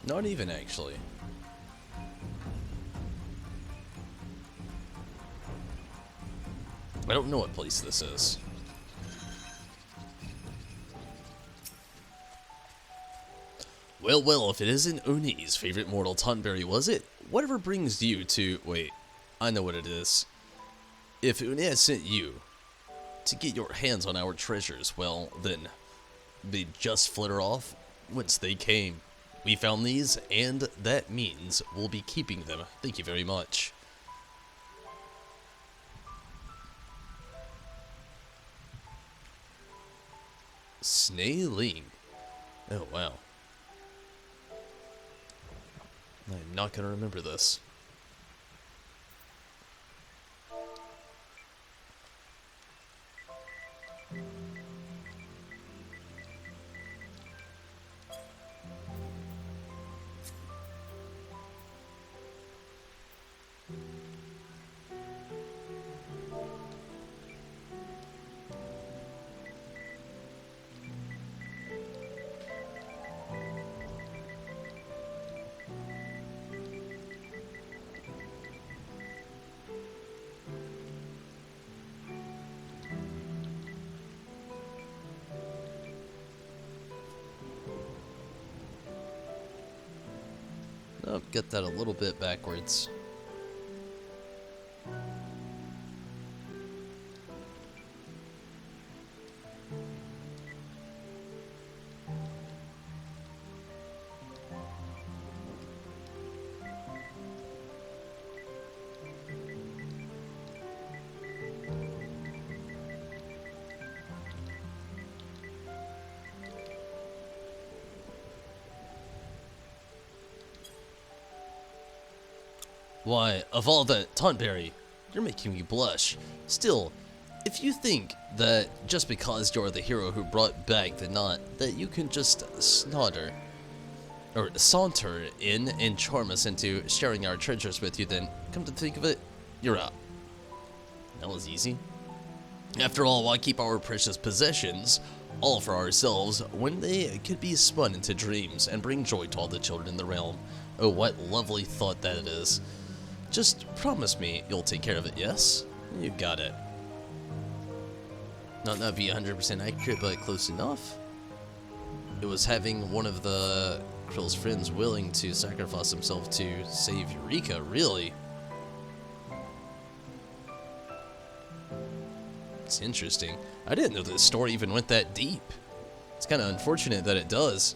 [SPEAKER 1] Not even, actually. I don't know what place this is. Well, if it isn't Oni's favorite mortal Tonberry, was it? Whatever brings you to... Wait, I know what it is. If Uni has sent you to get your hands on our treasures, well, then they just flitter off whence they came. We found these, and that means we'll be keeping them. Thank you very much. Snailing. Oh, wow. I'm not gonna remember this. Oh, get that a little bit backwards. Why, of all that, Tonberry, you're making me blush. Still, if you think that just because you're the hero who brought back the knot, that you can just saunter in and charm us into sharing our treasures with you, then come to think of it, you're out. That was easy. After all, why keep our precious possessions all for ourselves when they could be spun into dreams and bring joy to all the children in the realm? Oh, what lovely thought that it is. Just promise me you'll take care of it, yes? You got it. Not be 100% accurate, but close enough. It was having one of the Krill's friends willing to sacrifice himself to save Eureka, really? It's interesting. I didn't know this story even went that deep. It's kind of unfortunate that it does.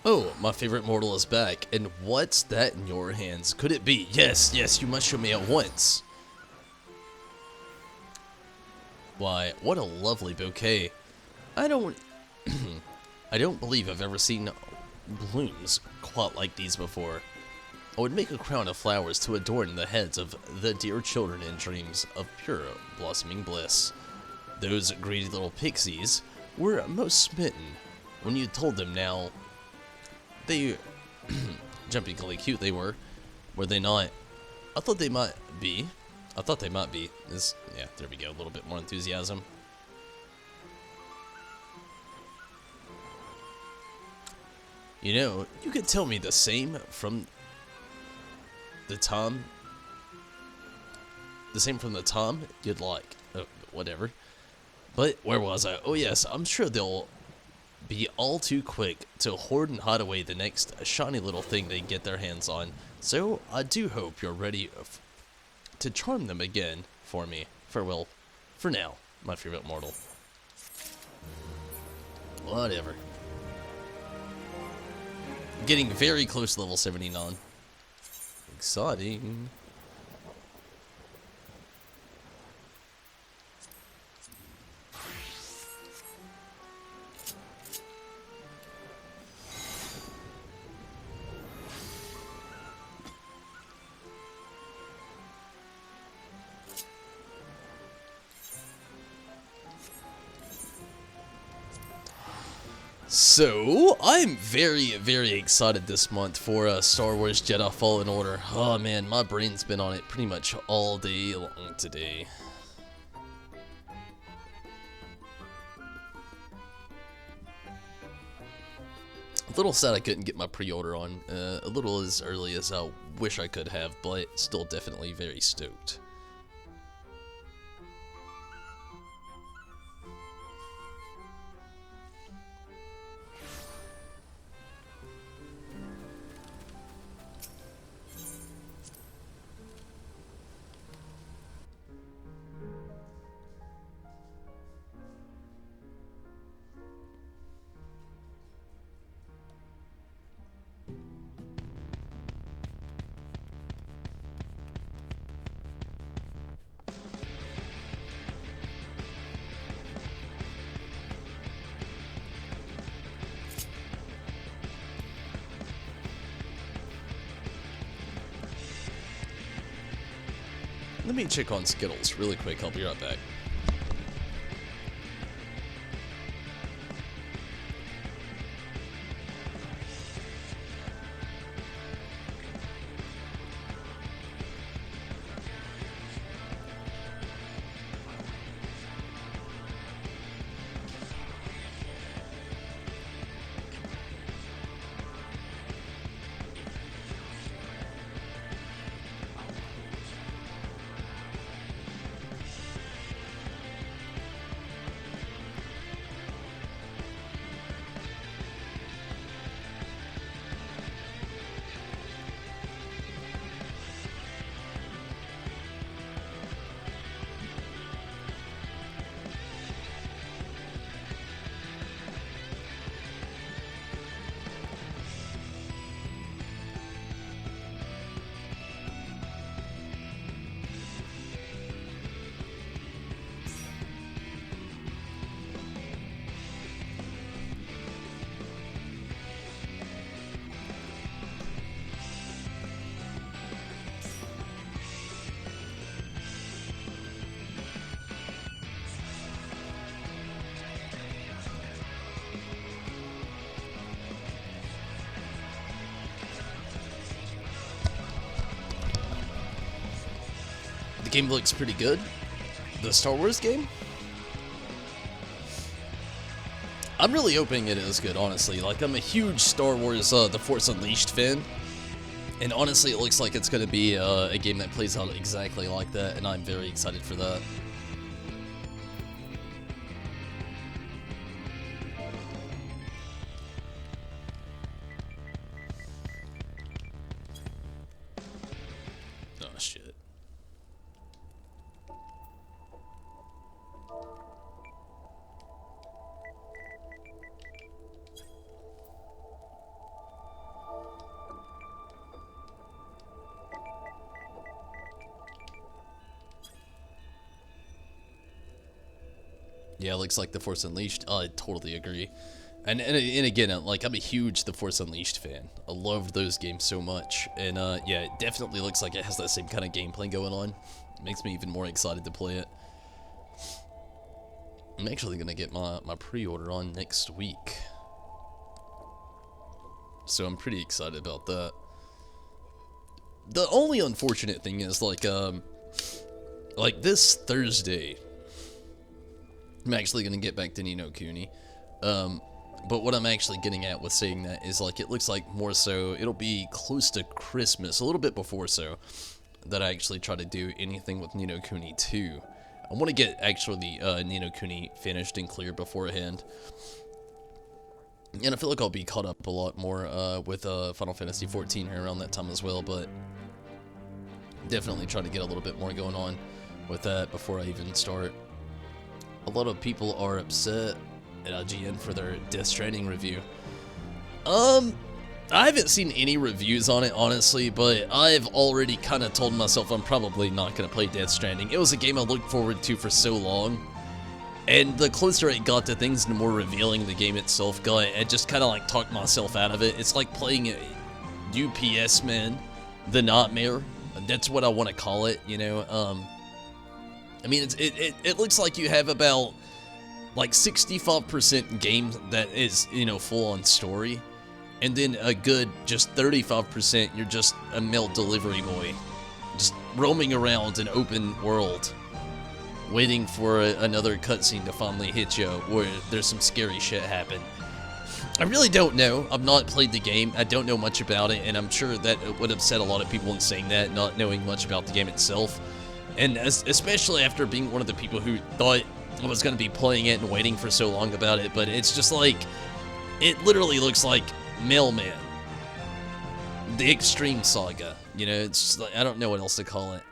[SPEAKER 1] Oh, my favorite mortal is back. And what's that in your hands? Could it be? Yes, yes, you must show me at once. Why, what a lovely bouquet. I don't believe I've ever seen blooms quite like these before. I would make a crown of flowers to adorn the heads of the dear children in dreams of pure blossoming bliss. Those greedy little pixies were most smitten when you told them now. They jumpingly cute they were they not? I thought they might be. Yeah, there we go, a little bit more enthusiasm. You know, you could tell me the same from the time you'd like. Oh, whatever. But where was I? Oh yes, I'm sure they'll be all too quick to hoard and hide away the next shiny little thing they get their hands on. So I do hope you're ready to charm them again for me. Farewell, for now, my favorite mortal. Whatever. Getting very close to level 79. Exciting. So, I'm very, very excited this month for Star Wars Jedi Fallen Order. Oh man, my brain's been on it pretty much all day long today. A little sad I couldn't get my pre-order on a little as early as I wish I could have, but still definitely very stoked. Let me check on Skittles really quick. I'll be right back. game looks pretty good. The Star Wars game? I'm really hoping it is good, honestly. Like, I'm a huge Star Wars, The Force Unleashed fan. And honestly, it looks like it's going to be a game that plays out exactly like that, and I'm very excited for that. Oh, shit. Yeah, it looks like The Force Unleashed. I totally agree. And again, like, I'm a huge The Force Unleashed fan. I love those games so much. And yeah, it definitely looks like it has that same kind of gameplay going on. It makes me even more excited to play it. I'm actually going to get my pre-order on next week. So I'm pretty excited about that. The only unfortunate thing is, like this Thursday, I'm actually going to get back to Ni no Kuni. But what I'm actually getting at with saying that is, like, it looks like more so it'll be close to Christmas, a little bit before so, that I actually try to do anything with Ni no Kuni 2. I want to get actually Ni no Kuni finished and clear beforehand. And I feel like I'll be caught up a lot more with Final Fantasy XIV here around that time as well, but definitely try to get a little bit more going on with that before I even start. A lot of people are upset at IGN for their Death Stranding review. I haven't seen any reviews on it, honestly, but I've already kind of told myself I'm probably not going to play Death Stranding. It was a game I looked forward to for so long, and the closer it got to things, the more revealing the game itself got. I just kind of like talked myself out of it. It's like playing UPS Man, The Nightmare. That's what I want to call it, you know. I mean, it looks like you have about, like, 65% game that is, you know, full-on story, and then a good just 35% you're just a mail delivery boy, just roaming around an open world, waiting for another cutscene to finally hit you, where there's some scary shit happen. I really don't know. I've not played the game. I don't know much about it, and I'm sure that it would upset a lot of people in saying that, not knowing much about the game itself. And especially after being one of the people who thought I was going to be playing it and waiting for so long about it, but it's just like, it literally looks like Mailman. The Extreme Saga. You know, it's just like, I don't know what else to call it.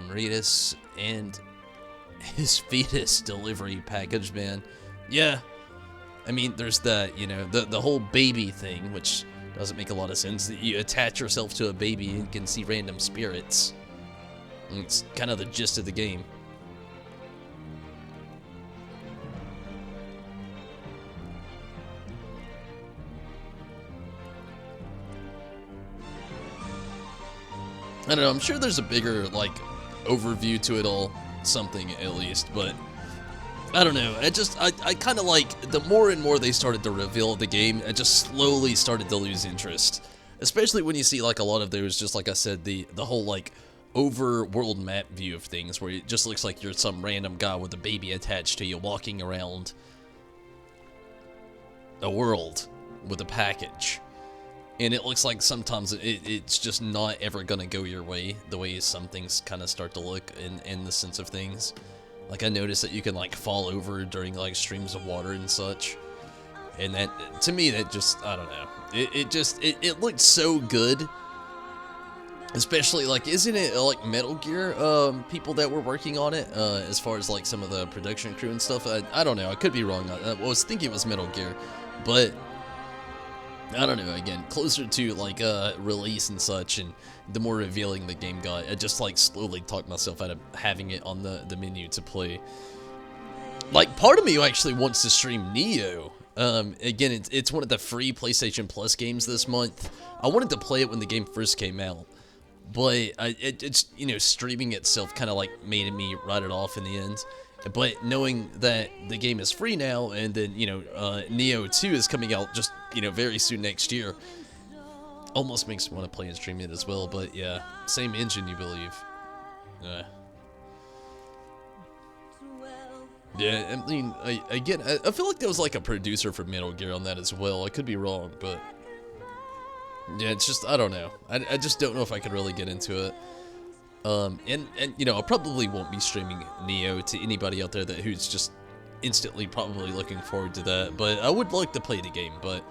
[SPEAKER 1] Ritas and his fetus delivery package, man. Yeah. I mean, there's that, you know, the whole baby thing, which doesn't make a lot of sense. You attach yourself to a baby and can see random spirits. And it's kind of the gist of the game. I don't know, I'm sure there's a bigger, like, overview to it all. Something, at least, but I don't know. I kind of like, the more and more they started to reveal the game, I just slowly started to lose interest. Especially when you see, like, a lot of those, just like I said, the whole, like, overworld map view of things, where it just looks like you're some random guy with a baby attached to you walking around a world with a package. And it looks like sometimes it's just not ever gonna go your way, the way some things kind of start to look in the sense of things. Like, I noticed that you can, like, fall over during, like, streams of water and such. And that, to me, that just, I don't know. It looked so good. Especially, like, isn't it, like, Metal Gear, people that were working on it, as far as, like, some of the production crew and stuff? I don't know, I could be wrong. I was thinking it was Metal Gear, but I don't know, again, closer to, like, release and such, and the more revealing the game got, I just, like, slowly talked myself out of having it on the menu to play. Like, part of me actually wants to stream Neo. Again, it's one of the free PlayStation Plus games this month. I wanted to play it when the game first came out, but it's, you know, streaming itself kind of, like, made me write it off in the end. But knowing that the game is free now, and then, you know, Neo 2 is coming out just, you know, very soon next year, Almost makes me want to play and stream it as well, but yeah, same engine, you believe. Yeah, I mean, again, I feel like there was like a producer for Metal Gear on that as well. I could be wrong, but yeah, it's just, I don't know. I just don't know if I could really get into it. And you know, I probably won't be streaming Neo to anybody out there who's just instantly probably looking forward to that. But I would like to play the game, but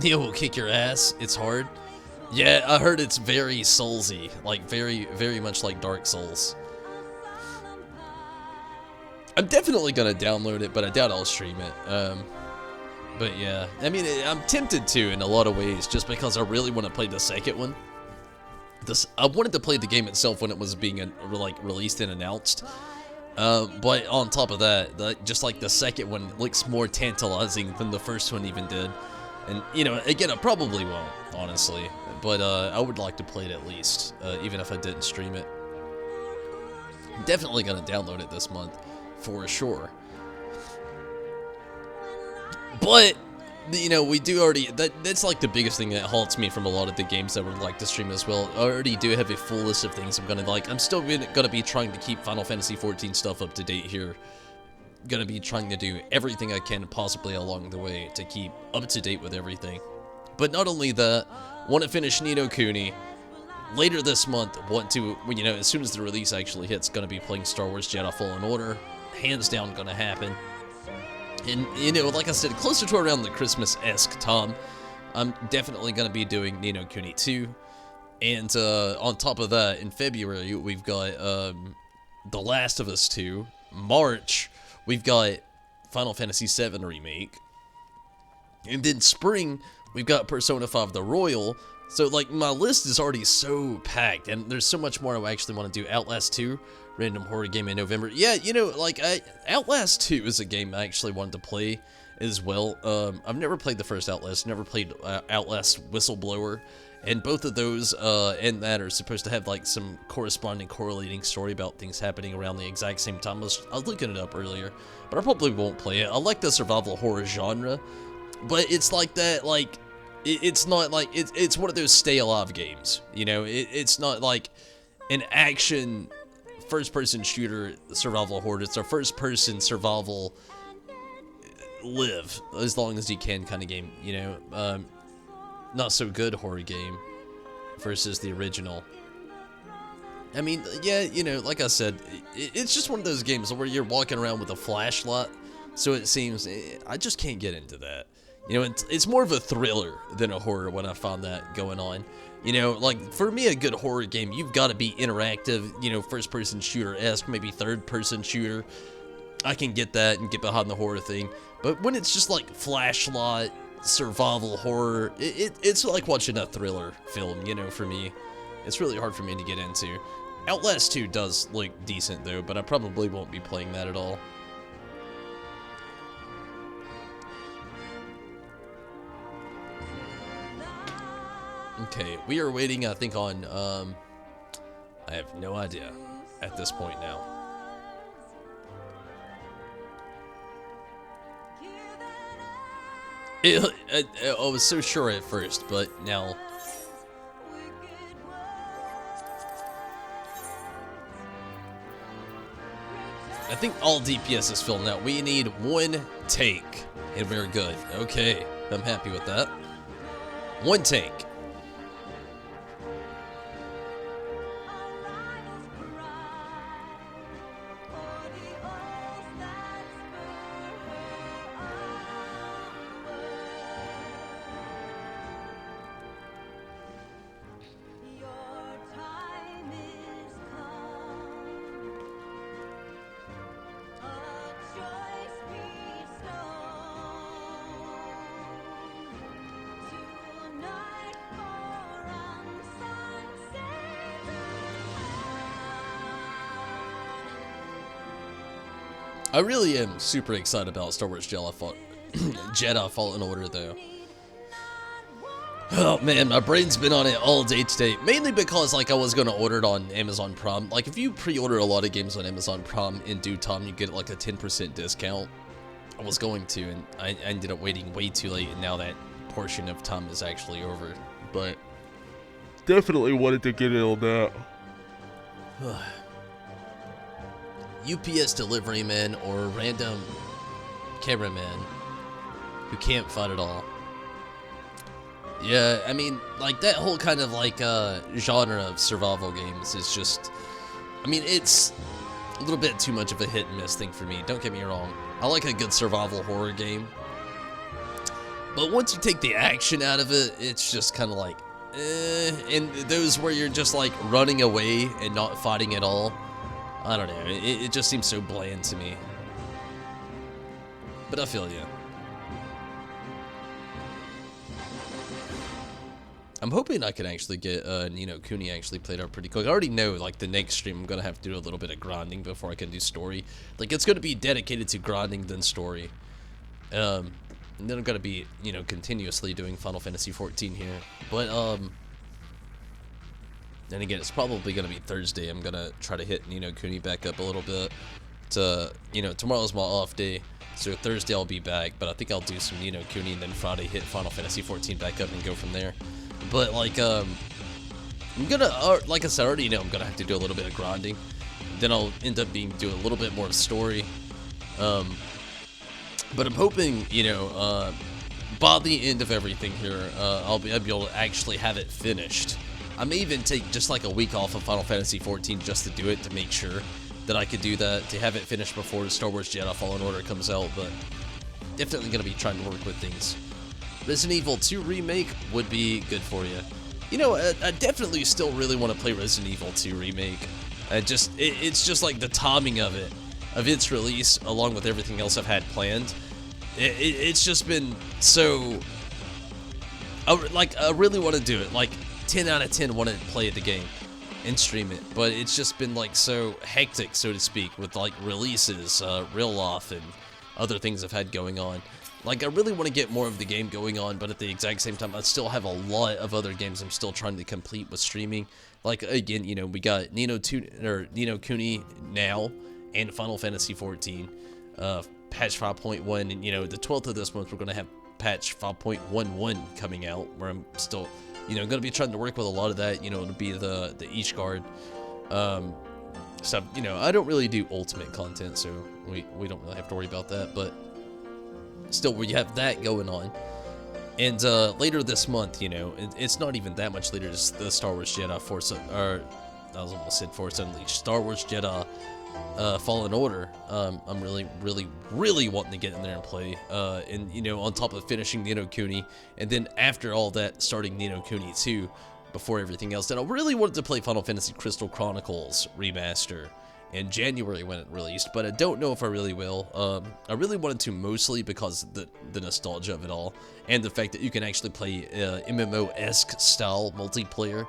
[SPEAKER 1] Neo will kick your ass. It's hard. Yeah, I heard it's very Soulsy, like very, very much like Dark Souls. I'm definitely gonna download it, but I doubt I'll stream it. But yeah, I mean, I'm tempted to in a lot of ways, just because I really want to play the second one. I wanted to play the game itself when it was being released and announced. But on top of that, just like the second one looks more tantalizing than the first one even did. And you know, again, I probably won't, honestly. But I would like to play it at least, even if I didn't stream it. I'm definitely gonna download it this month. For sure. But, you know, we do already, that's like the biggest thing that halts me from a lot of the games that I would like to stream as well. I already do have a full list of things I'm gonna like. I'm still gonna be trying to keep Final Fantasy XIV stuff up to date here. Gonna be trying to do everything I can possibly along the way to keep up to date with everything. But not only that, want to finish Ni no Kuni. Later this month, want to, you know, as soon as the release actually hits, gonna be playing Star Wars Jedi Fallen Order. Hands down gonna happen. And, you know, like I said, closer to around the Christmas-esque time, I'm definitely gonna be doing Ni no Kuni 2. And, on top of that, in February, we've got, The Last of Us 2. March, we've got Final Fantasy VII Remake. And then spring, we've got Persona 5 The Royal. So, like, my list is already so packed, and there's so much more I actually want to do. Outlast 2, random horror game in November. Yeah, you know, like, Outlast 2 is a game I actually wanted to play as well. I've never played the first Outlast, never played Outlast Whistleblower, and both of those and that are supposed to have, like, some correlating story about things happening around the exact same time. I was looking it up earlier, but I probably won't play it. I like the survival horror genre, but it's like that, like, it's not like, it's one of those stay alive games, you know. It's not like an action first-person shooter survival horror. It's a first-person survival live as long as you can kind of game, you know. Not so good horror game versus the original. I mean, yeah, you know, like I said, it's just one of those games where you're walking around with a flashlight, so it seems, I just can't get into that. You know, it's more of a thriller than a horror when I found that going on. You know, like, for me, a good horror game, you've got to be interactive, you know, first-person shooter-esque, maybe third-person shooter. I can get that and get behind the horror thing. But when it's just, like, flashlight, survival horror, it's like watching a thriller film, you know, for me. It's really hard for me to get into. Outlast 2 does look decent, though, but I probably won't be playing that at all. Okay, we are waiting, I think, on, I have no idea at this point now. I was so sure at first, but now... I think all DPS is filled out. We need one take, and we're good. Okay, I'm happy with that. One take. I really am super excited about Star Wars Jedi Fallen Order, though. Oh man, my brain's been on it all day today. Mainly because, like, I was going to order it on Amazon Prime. Like, if you pre-order a lot of games on Amazon Prime in due time, you get, like, a 10% discount. I was going to, and I ended up waiting way too late, and now that portion of time is actually over. But
[SPEAKER 2] definitely wanted to get in on that.
[SPEAKER 1] UPS delivery man or random cameraman who can't fight at all. Yeah, I mean, like, that whole kind of, like, genre of survival games is just, I mean, it's a little bit too much of a hit and miss thing for me, don't get me wrong. I like a good survival horror game, but once you take the action out of it, it's just kind of like, and those where you're just, like, running away and not fighting at all, I don't know, it just seems so bland to me. But I feel you. I'm hoping I can actually get Ni no Kuni actually played out pretty quick. I already know, like, the next stream I'm gonna have to do a little bit of grinding before I can do story. Like, it's gonna be dedicated to grinding then story. And then I'm gonna be, you know, continuously doing Final Fantasy 14 here. But then again, it's probably gonna be Thursday. I'm gonna try to hit Ni no Kuni back up a little bit. To, you know, tomorrow's my off day, so Thursday I'll be back. But I think I'll do some Ni no Kuni and then Friday hit Final Fantasy 14 back up and go from there. But, like, I'm gonna, like I said, I already know I'm gonna have to do a little bit of grinding. Then I'll end up doing a little bit more story. But I'm hoping, you know, by the end of everything here, I'll be able to actually have it finished. I may even take just like a week off of Final Fantasy 14 just to do it, to make sure that I could do that, to have it finished before the Star Wars Jedi Fallen Order comes out. But definitely gonna be trying to work with things. Resident Evil 2 Remake would be good for you. You know, I definitely still really want to play Resident Evil 2 Remake. It's just like the timing of it, of its release, along with everything else I've had planned. It's just been so... I really want to do it. Like, 10 out of 10 want to play the game and stream it. But it's just been, like, so hectic, so to speak, with, like, releases, real life, and other things I've had going on. Like, I really want to get more of the game going on, but at the exact same time, I still have a lot of other games I'm still trying to complete with streaming. Like, again, you know, we got Ni no Kuni now, and Final Fantasy 14, patch 5.1, and, you know, the 12th of this month, we're going to have patch 5.11 coming out, where I'm still, you know, going to be trying to work with a lot of that, you know, to be the Each Guard. So, you know, I don't really do ultimate content, so we don't really have to worry about that, but still, we have that going on. And later this month, you know, it's not even that much later, it's the Star Wars Jedi Force, or I was almost said Force Unleashed, Star Wars Jedi Fallen Order. I'm really wanting to get in there and play. And, you know, on top of finishing Ni no Kuni, and then after all that, starting Ni no Kuni 2, before everything else. And I really wanted to play Final Fantasy Crystal Chronicles Remaster in January when it released, but I don't know if I really will. I really wanted to, mostly because of the nostalgia of it all, and the fact that you can actually play MMO-esque style multiplayer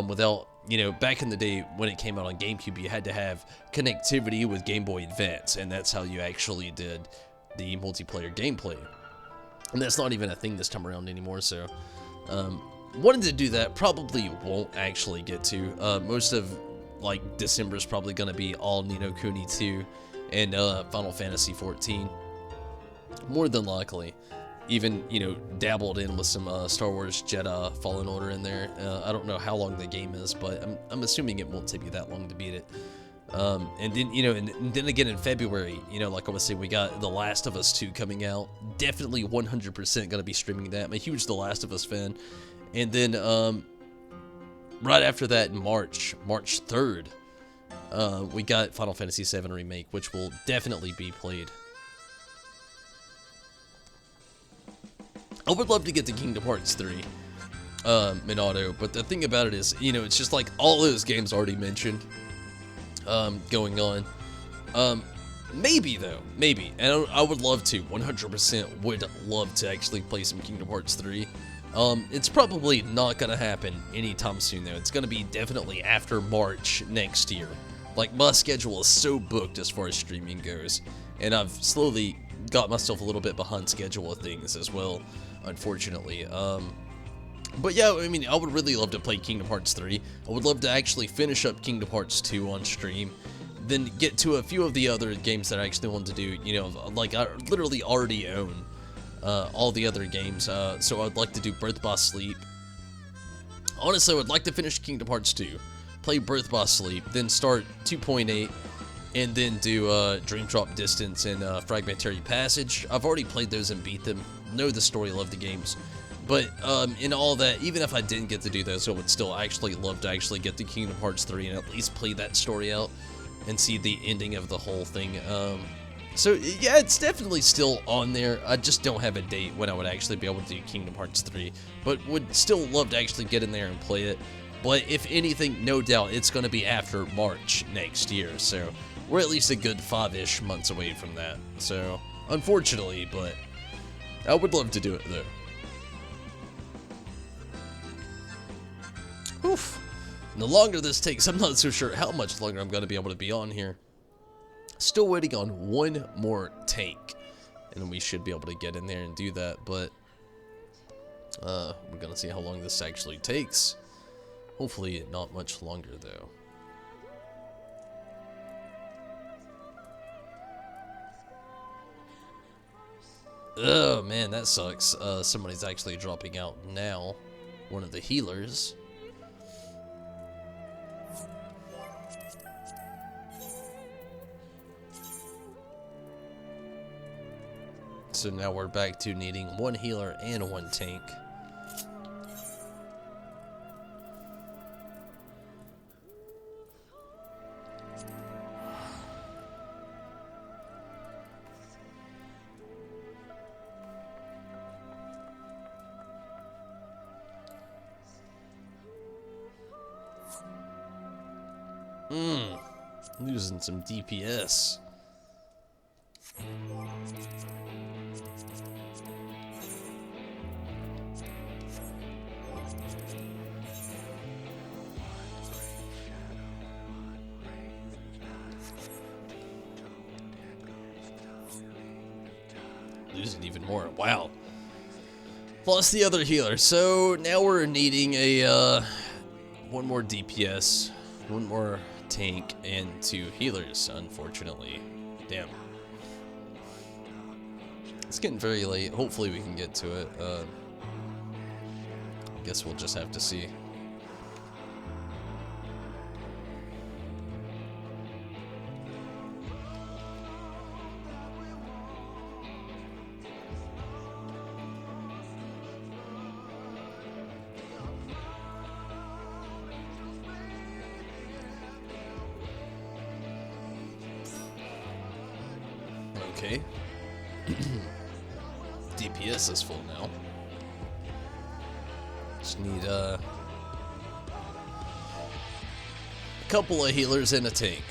[SPEAKER 1] without, you know, back in the day when it came out on GameCube, you had to have connectivity with Game Boy Advance, and that's how you actually did the multiplayer gameplay. And that's not even a thing this time around anymore, so wanted to do that, probably won't actually get to. Most of, like, December is probably going to be all Ni no Kuni 2 and Final Fantasy 14, more than likely. Even, you know, dabbled in with some Star Wars Jedi Fallen Order in there. I don't know how long the game is, but I'm assuming it won't take you that long to beat it. And then, you know, and then again in February, you know, like I was saying, we got The Last of Us 2 coming out. Definitely 100% going to be streaming that. I'm a huge The Last of Us fan. And then, right after that, in March 3rd, we got Final Fantasy VII Remake, which will definitely be played. I would love to get to Kingdom Hearts 3, Minato, but the thing about it is, you know, it's just like all those games already mentioned, going on. Maybe, though, maybe, and I would love to, 100% would love to actually play some Kingdom Hearts 3. It's probably not gonna happen anytime soon, though. It's gonna be definitely after March next year. Like, my schedule is so booked as far as streaming goes, and I've slowly got myself a little bit behind schedule with things as well, unfortunately. But yeah, I mean, I would really love to play Kingdom Hearts 3. I would love to actually finish up Kingdom Hearts 2 on stream, then get to a few of the other games that I actually want to do, you know, like I literally already own. all the other games. So I'd like to do Birth by Sleep. Honestly, I would like to finish Kingdom Hearts 2, play Birth by Sleep, then start 2.8, and then do Dream Drop Distance and Fragmentary Passage. I've already played those and beat them, know the story, love the games. But in all that, even if I didn't get to do those, I would still actually love to actually get to Kingdom Hearts 3 and at least play that story out and see the ending of the whole thing. So yeah, it's definitely still on there. I just don't have a date when I would actually be able to do Kingdom Hearts 3, but would still love to actually get in there and play it. But if anything, no doubt it's going to be after March next year, so we're at least a good 5-ish months away from that. So unfortunately, but I would love to do it though. Oof. And the longer this takes, I'm not so sure how much longer I'm going to be able to be on here. Still waiting on one more tank, and we should be able to get in there and do that, but we're gonna see how long this actually takes. Hopefully not much longer though. Oh man, that sucks. Somebody's actually dropping out now. One of the healers. So now we're back to needing one healer and one tank. Losing some DPS. Losing even more. Wow. Plus the other healer. So now we're needing a one more DPS, one more tank, and 2 healers, unfortunately. Damn. It's getting very late. Hopefully we can get to it. I guess we'll just have to see. Okay. DPS is full now. Just need a couple of healers and a tank.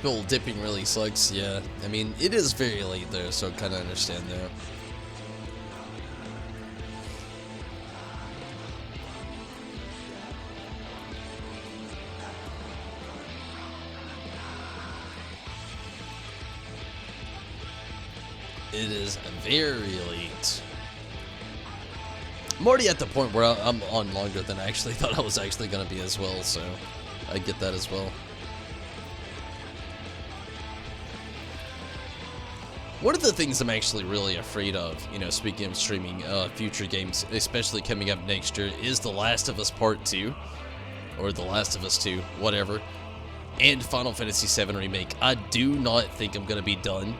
[SPEAKER 1] Bull dipping really sucks, yeah. I mean, it is very late though, so I kind of understand there. It is very late. I'm already at the point where I'm on longer than I actually thought I was actually going to be as well, so I get that as well. One of the things I'm actually really afraid of, you know, speaking of streaming future games, especially coming up next year, is The Last of Us Part 2, or The Last of Us 2, whatever, and Final Fantasy VII Remake. I do not think I'm going to be done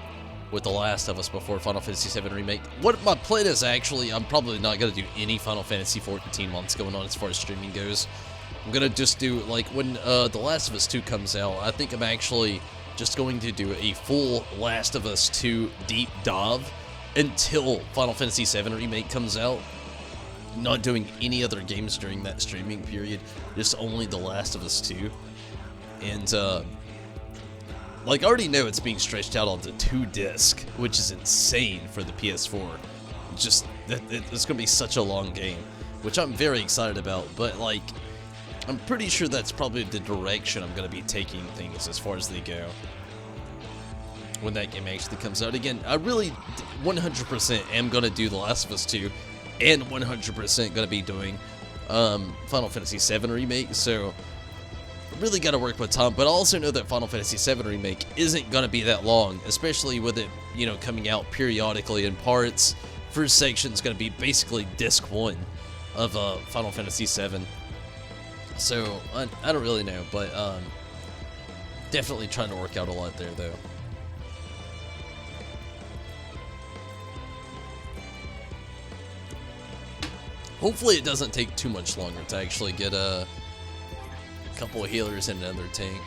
[SPEAKER 1] with The Last of Us before Final Fantasy VII Remake. What my plan is actually, I'm probably not going to do any Final Fantasy 14 months going on as far as streaming goes. I'm going to just do, like, when The Last of Us 2 comes out, I think I'm actually just going to do a full Last of Us 2 deep dive until Final Fantasy VII Remake comes out. Not doing any other games during that streaming period, just only The Last of Us 2. And Like, I already know it's being stretched out onto 2 discs, which is insane for the PS4. Just, it's gonna be such a long game, which I'm very excited about, but, like, I'm pretty sure that's probably the direction I'm gonna be taking things as far as they go when that game actually comes out. Again, I really 100% am gonna do The Last of Us 2, and 100% gonna be doing Final Fantasy VII Remake, so really got to work with time, but I also know that Final Fantasy VII Remake isn't going to be that long, especially with it, you know, coming out periodically in parts. First section's going to be basically disc 1 of Final Fantasy VII. So, I don't really know, but definitely trying to work out a lot there, though. Hopefully it doesn't take too much longer to actually get a couple of healers and another tank.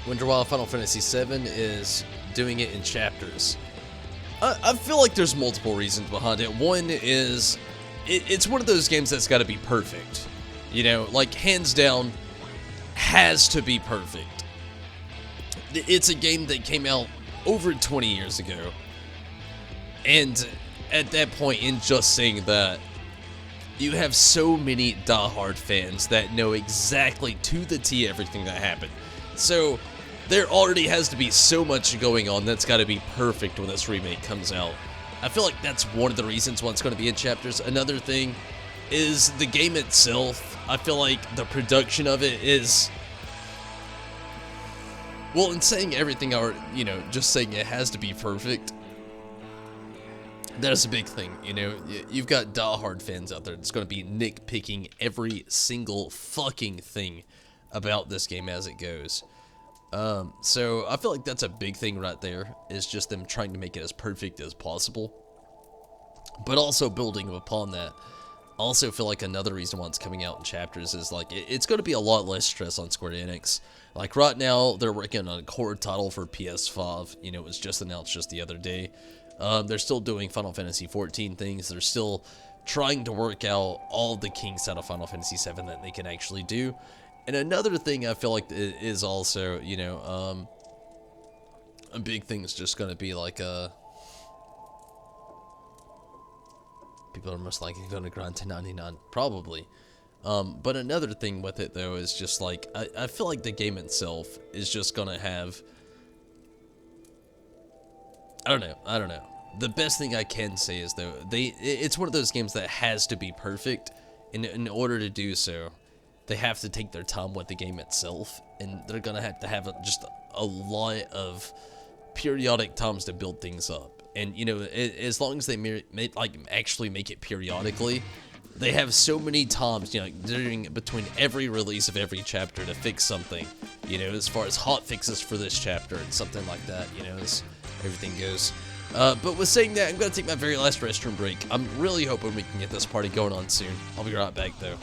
[SPEAKER 1] Wonder why Final Fantasy VII is doing it in chapters. I feel like there's multiple reasons behind it. One is it's one of those games that's got to be perfect. You know, like, hands down, has to be perfect. It's a game that came out over 20 years ago. And at that point, in just saying that, you have so many diehard fans that know exactly to the T everything that happened. So there already has to be so much going on that's got to be perfect when this remake comes out. I feel like that's one of the reasons why it's going to be in chapters. Another thing is the game itself. I feel like the production of it is, well, in saying everything, or, you know, just saying it has to be perfect, that's a big thing. You know, you've got diehard fans out there that's going to be nitpicking every single fucking thing about this game as it goes. So I feel like that's a big thing right there, is just them trying to make it as perfect as possible. But also building upon that, I also feel like another reason why it's coming out in chapters is, like, it's going to be a lot less stress on Square Enix. Like, right now, they're working on a core title for PS5. You know, it was just announced just the other day. They're still doing Final Fantasy 14 things. They're still trying to work out all the kinks out of Final Fantasy 7 that they can actually do. And another thing I feel like is also, you know, a big thing is just going to be, like, people are most likely going to grind to 99, probably. But another thing with it, though, is just, like, I feel like the game itself is just going to have, I don't know. The best thing I can say is, though, it's one of those games that has to be perfect. In order to do so, they have to take their time with the game itself, and they're going to have just a lot of periodic times to build things up. And, you know, as long as they actually make it periodically, they have so many times, you know, between every release of every chapter to fix something, you know, as far as hot fixes for this chapter and something like that, you know, as everything goes. But with saying that, I'm going to take my very last restroom break. I'm really hoping we can get this party going on soon. I'll be right back, though.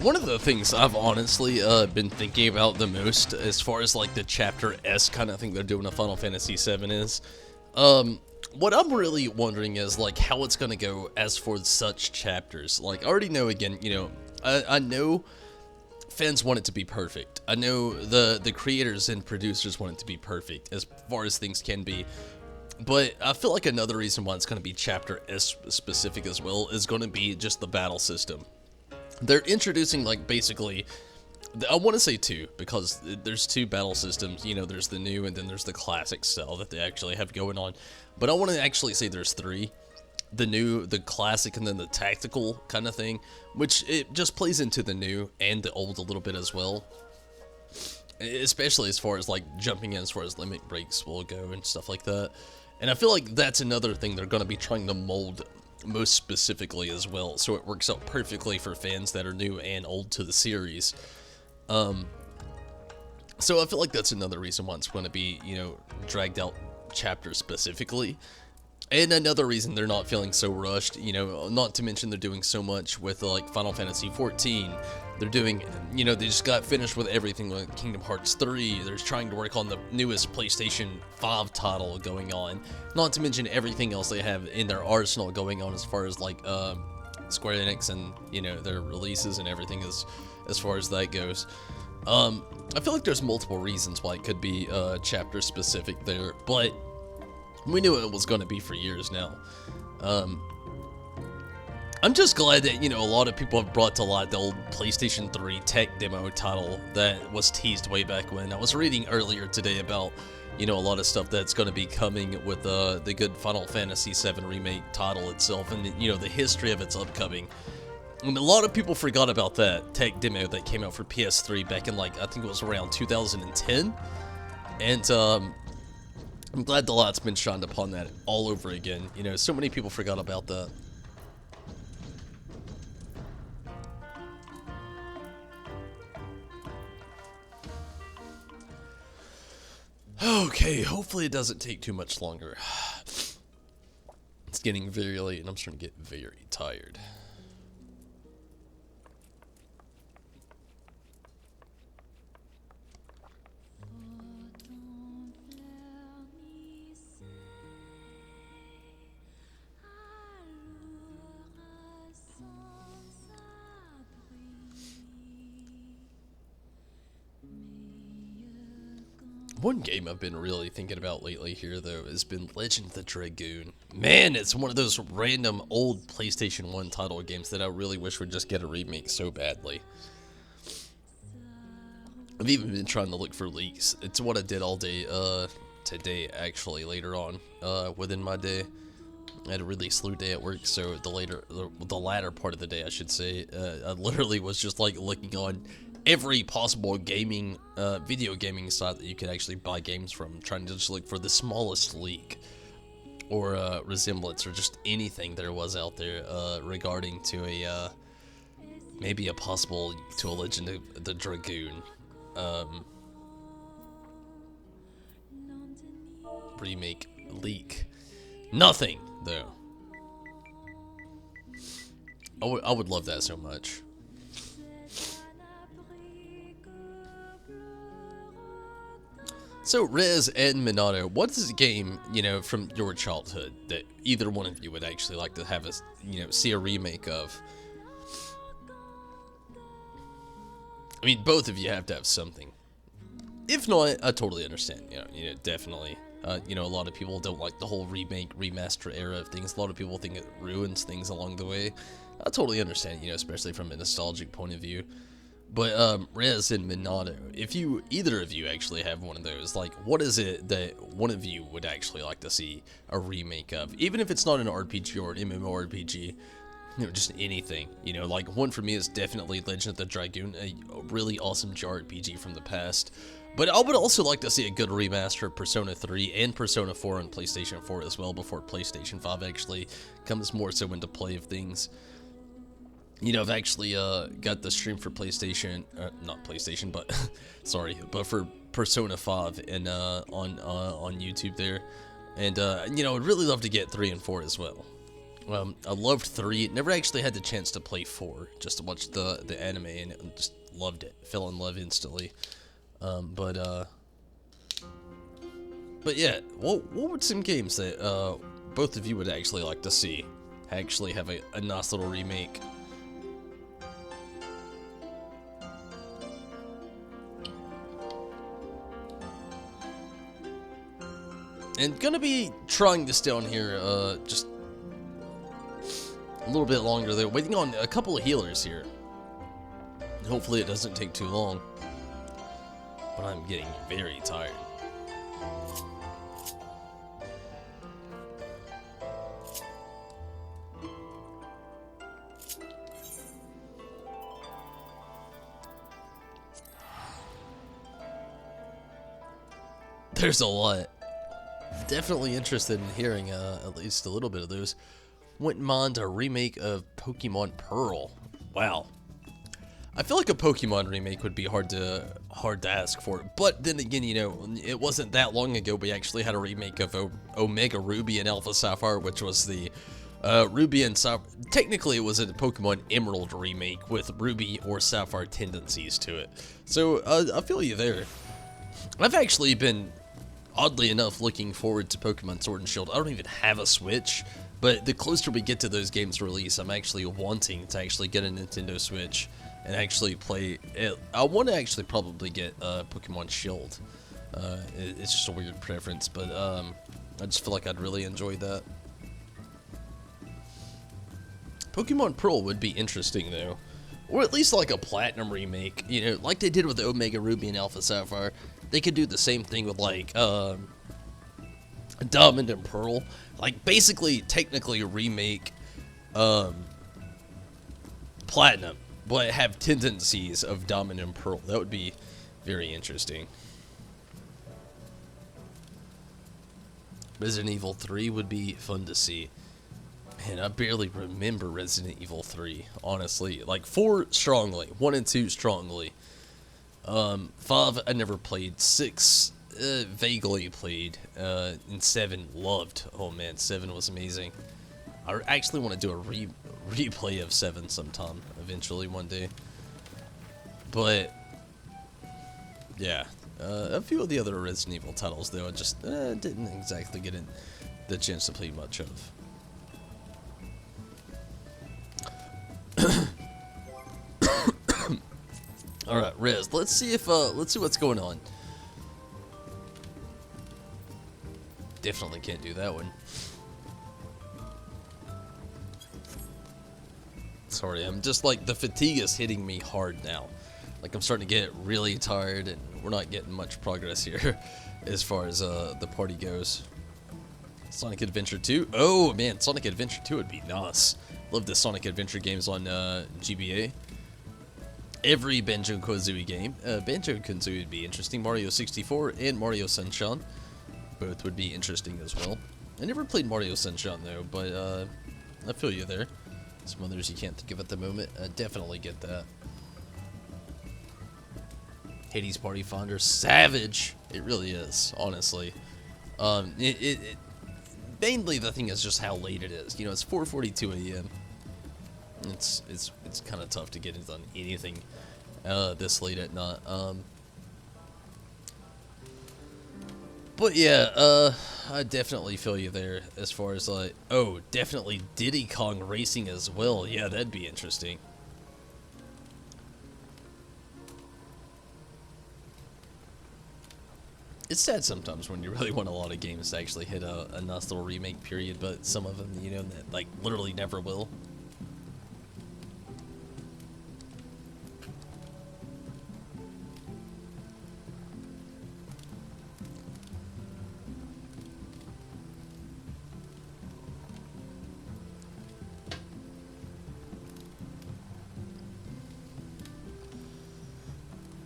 [SPEAKER 1] One of the things I've honestly been thinking about the most, as far as like the Chapter S kind of thing they're doing in Final Fantasy VII is, what I'm really wondering is like how it's gonna go as for such chapters. Like, I already know, again, you know, I know fans want it to be perfect. I know the creators and producers want it to be perfect as far as things can be. But I feel like another reason why it's going to be Chapter S specific as well is going to be just the battle system. They're introducing, like, basically, I want to say two, because there's two battle systems. You know, there's the new and then there's the classic style that they actually have going on. But I want to actually say there's three. The new, the classic, and then the tactical kind of thing, which it just plays into the new and the old a little bit as well. Especially as far as, like, jumping in as far as limit breaks will go and stuff like that. And I feel like that's another thing they're going to be trying to mold most specifically as well, so it works out perfectly for fans that are new and old to the series. So I feel like that's another reason why it's going to be, you know, dragged out chapters specifically. And another reason they're not feeling so rushed, you know, not to mention they're doing so much with, like, Final Fantasy XIV. They're doing, you know, they just got finished with everything with Kingdom Hearts 3. They're trying to work on the newest PlayStation 5 title going on. Not to mention everything else they have in their arsenal going on as far as, like, Square Enix and, you know, their releases and everything as far as that goes. I feel like there's multiple reasons why it could be chapter specific there, but we knew it was going to be for years now. I'm just glad that, you know, a lot of people have brought to light the old PlayStation 3 tech demo title that was teased way back when. I was reading earlier today about, you know, a lot of stuff that's going to be coming with the good Final Fantasy VII Remake title itself and, you know, the history of its upcoming. And a lot of people forgot about that tech demo that came out for PS3 back in, like, I think it was around 2010. And, I'm glad the light's been shined upon that all over again. You know, so many people forgot about that. Okay, hopefully it doesn't take too much longer. It's getting very late and I'm starting to get very tired. One game I've been really thinking about lately here, though, has been Legend of the Dragoon. Man, it's one of those random old PlayStation 1 title games that I really wish would just get a remake so badly. I've even been trying to look for leaks. It's what I did all day today, actually, later on within my day. I had a really slow day at work, so the latter part of the day, I should say, I literally was just, like, looking on every possible gaming, video gaming site that you could actually buy games from, trying to just look for the smallest leak or resemblance or just anything there was out there regarding to a maybe a possible to a Legend of the Dragoon remake leak. Nothing though. I would love that so much. So, Rez and Minato, what is a game, you know, from your childhood that either one of you would actually like to have see a remake of? I mean, both of you have to have something. If not, I totally understand. You know, definitely. You know, a lot of people don't like the whole remake, remaster era of things. A lot of people think it ruins things along the way. I totally understand, you know, especially from a nostalgic point of view. But, Rez and Minato, if either of you actually have one of those, like, what is it that one of you would actually like to see a remake of? Even if it's not an RPG or an MMORPG, you know, just anything. You know, like, one for me is definitely Legend of the Dragoon, a really awesome JRPG from the past. But I would also like to see a good remaster of Persona 3 and Persona 4 on PlayStation 4 as well, before PlayStation 5 actually comes more so into play of things. You know, I've actually got the stream for PlayStation, not PlayStation, but sorry, but for Persona 5 and on YouTube there, and you know, I'd really love to get 3 and 4 as well. I loved 3. Never actually had the chance to play 4, just to watch the anime, and just loved it. Fell in love instantly. But yeah, what would some games that both of you would actually like to see actually have a nice little remake? And gonna be trying this down here, just a little bit longer there. Waiting on a couple of healers here. Hopefully it doesn't take too long. But I'm getting very tired. There's a lot. Definitely interested in hearing at least a little bit of those. Wouldn't mind a remake of Pokemon Pearl. Wow. I feel like a Pokemon remake would be hard to ask for. But then again, you know, it wasn't that long ago we actually had a remake of Omega Ruby and Alpha Sapphire, which was the Ruby and Sapphire. Technically, it was a Pokemon Emerald remake with Ruby or Sapphire tendencies to it. So I feel you there. I've actually been, oddly enough, looking forward to Pokemon Sword and Shield. I don't even have a Switch, but the closer we get to those games' release, I'm actually wanting to actually get a Nintendo Switch and actually play it. I want to actually probably get Pokemon Shield. It's just a weird preference, but I just feel like I'd really enjoy that. Pokemon Pearl would be interesting, though. Or at least like a Platinum remake, you know, like they did with Omega Ruby and Alpha Sapphire. They could do the same thing with, like, Diamond and Pearl. Like, basically, technically remake Platinum, but have tendencies of Diamond and Pearl. That would be very interesting. Resident Evil 3 would be fun to see. Man, I barely remember Resident Evil 3, honestly. Like, 4 strongly, 1 and 2 strongly. 5 I never played, 6 vaguely played, and 7 loved. Oh man, 7 was amazing. I actually want to do a replay of 7 sometime, eventually one day. But yeah, a few of the other Resident Evil titles though I just didn't exactly get the chance to play much of. Alright, Rez, let's see what's going on. Definitely can't do that one. Sorry, I'm just like, the fatigue is hitting me hard now. Like, I'm starting to get really tired, and we're not getting much progress here as far as the party goes. Sonic Adventure 2? Oh man, Sonic Adventure 2 would be nice. Love the Sonic Adventure games on GBA. Every Banjo-Kazooie game. Banjo-Kazooie would be interesting. Mario 64 and Mario Sunshine. Both would be interesting as well. I never played Mario Sunshine though, but I feel you there. Some others you can't think of at the moment. Definitely get that. Hades Party Finder, savage. It really is, honestly. Mainly the thing is just how late it is. You know, it's 4:42 a.m. It's kind of tough to get on anything this late at night. But yeah, I definitely feel you there as far as like, oh, definitely Diddy Kong Racing as well. Yeah, that'd be interesting. It's sad sometimes when you really want a lot of games to actually hit a nice little remake period, but some of them, you know, that like literally never will.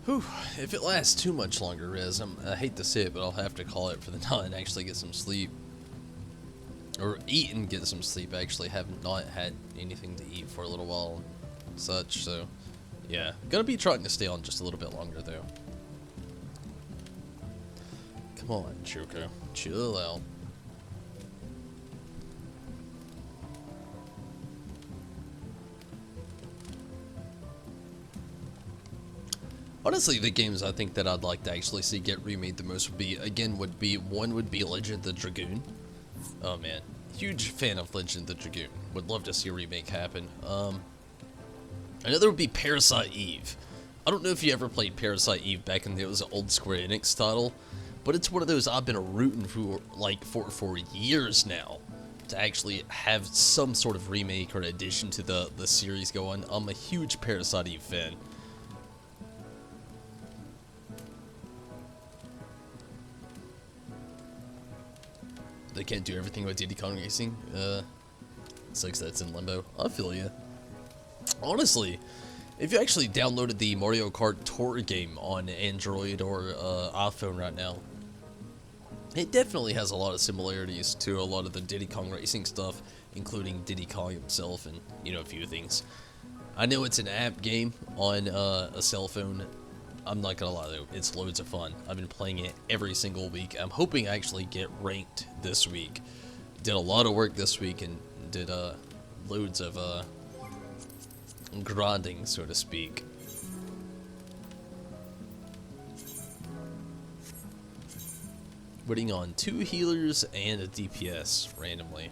[SPEAKER 1] Whew, if it lasts too much longer, Rez, I hate to say it, but I'll have to call it for the night and actually get some sleep. Or eat and get some sleep. I actually have not had anything to eat for a little while and such, so yeah. Gonna be trying to stay on just a little bit longer, though. Come on, Choco. Chill out. Honestly, the games I think that I'd like to actually see get remade the most would be, one would be Legend of the Dragoon. Oh man, huge fan of Legend of the Dragoon. Would love to see a remake happen. Another would be Parasite Eve. I don't know if you ever played Parasite Eve back in the, it was an old Square Enix title, but it's one of those I've been rooting for for years now to actually have some sort of remake or addition to the series going. I'm a huge Parasite Eve fan. They can't do everything with Diddy Kong Racing. Sucks that it's in limbo. I feel ya. Honestly, if you actually downloaded the Mario Kart Tour game on Android or iPhone right now, it definitely has a lot of similarities to a lot of the Diddy Kong Racing stuff, including Diddy Kong himself and, you know, a few things. I know it's an app game on a cell phone. I'm not gonna lie though, it's loads of fun. I've been playing it every single week. I'm hoping I actually get ranked this week. Did a lot of work this week and did loads of grinding, so to speak. Putting on 2 healers and a DPS randomly.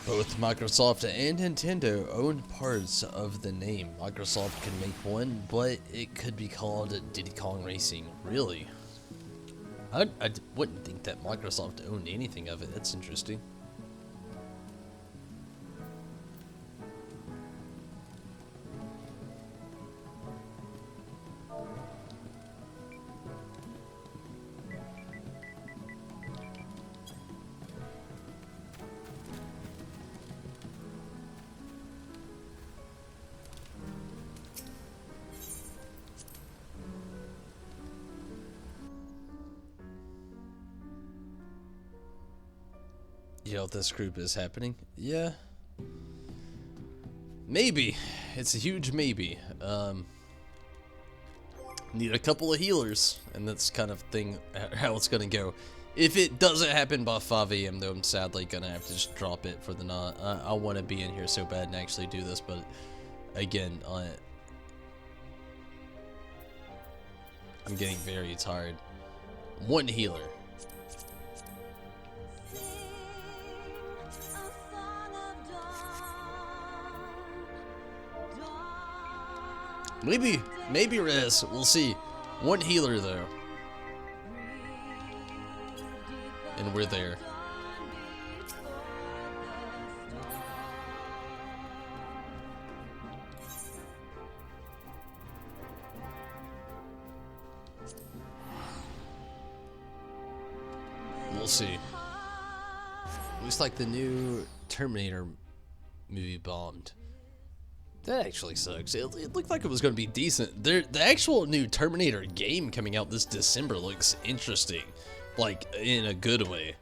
[SPEAKER 1] Both Microsoft and Nintendo own parts of the name. Microsoft can make one, but it could be called Diddy Kong Racing. Really? I wouldn't think that Microsoft owned anything of it. That's interesting. You know if this group is happening? Yeah. Maybe. It's a huge maybe. Need a couple of healers, and that's kind of thing how it's gonna go. If it doesn't happen by 5 AM though, I'm sadly gonna have to just drop it for the night. I want to be in here so bad and actually do this, but again, I'm getting very tired. 1 healer. Maybe Rez. We'll see. 1 healer though, and we're there. We'll see. Looks like the new Terminator movie bombed. That actually sucks. It looked like it was going to be decent. The actual new Terminator game coming out this December looks interesting. Like, in a good way.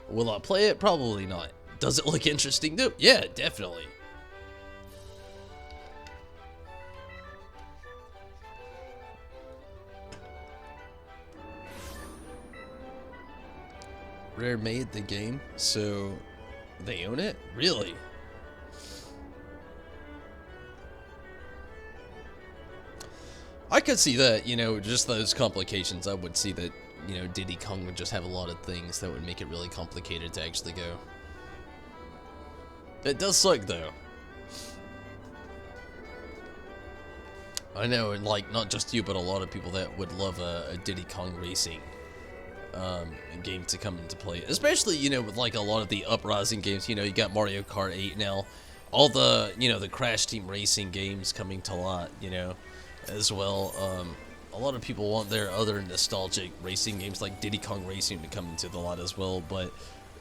[SPEAKER 1] Will I play it? Probably not. Does it look interesting though? Yeah, definitely. Rare made the game, so they own it? Really? I could see that, you know, just those complications. I would see that, you know, Diddy Kong would just have a lot of things that would make it really complicated to actually go. It does suck, though. I know, and like, not just you, but a lot of people that would love a Diddy Kong Racing game to come into play. Especially, you know, with like a lot of the Uprising games. You know, you got Mario Kart 8 now. All the, you know, the Crash Team Racing games coming to light, you know, as well. A lot of people want their other nostalgic racing games like Diddy Kong Racing to come into the light as well, but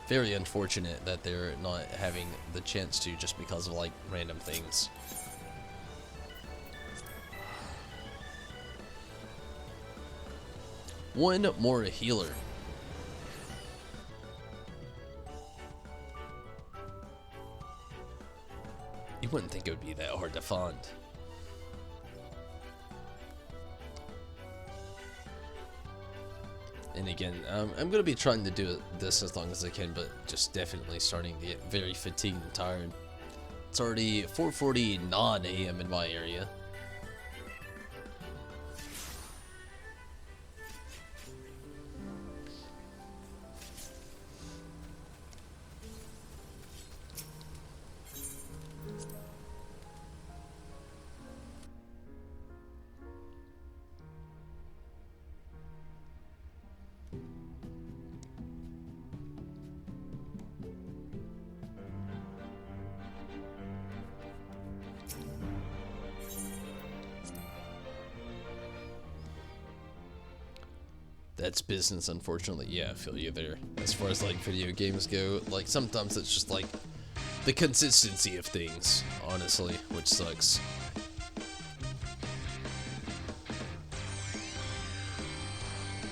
[SPEAKER 1] very unfortunate that they're not having the chance to just because of like random things. One more healer. You wouldn't think it would be that hard to find. And again, I'm going to be trying to do this as long as I can, but just definitely starting to get very fatigued and tired. It's already 4:49 a.m. in my area. That's business, unfortunately. Yeah, I feel you there. As far as like video games go, like sometimes it's just like the consistency of things, honestly, which sucks.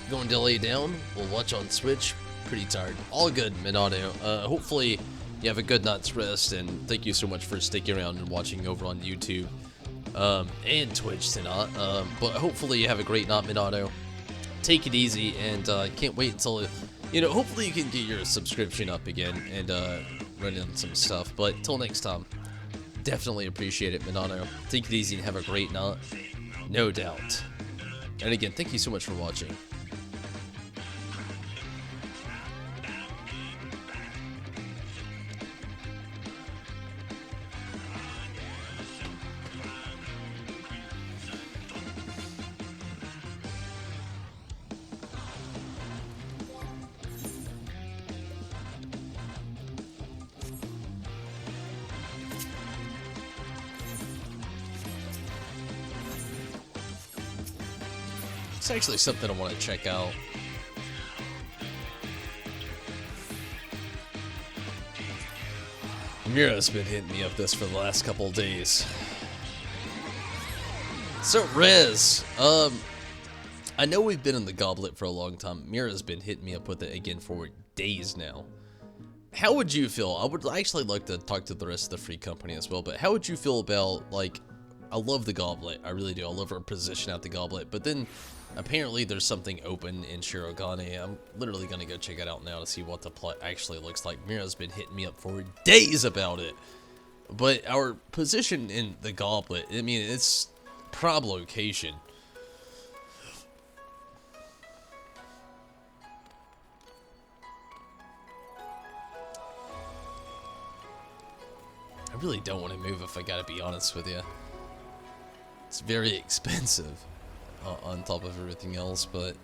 [SPEAKER 1] Going to lay down, we'll watch on Switch. Pretty tired. All good, Minato. Hopefully you have a good night's rest, and thank you so much for sticking around and watching over on YouTube and Twitch tonight. But hopefully you have a great night, Minato. Take it easy, and can't wait until, you know, hopefully you can get your subscription up again and run in some stuff. But till next time, definitely appreciate it, Minato. Take it easy and have a great night, no doubt. And again, thank you so much for watching. It's actually something I want to check out. Mira's been hitting me up this for the last couple of days. So, Rez, I know we've been in the goblet for a long time. Mira's been hitting me up with it again for days now. How would you feel? I would actually like to talk to the rest of the free company as well, but how would you feel about, like, I love the goblet, I really do. I love her position at the goblet, but then apparently there's something open in Shirogane. I'm literally gonna go check it out now to see what the plot actually looks like. Mira's been hitting me up for days about it. But our position in the goblet, I mean, it's prob location. I really don't want to move if I gotta be honest with you. It's very expensive on top of everything else, but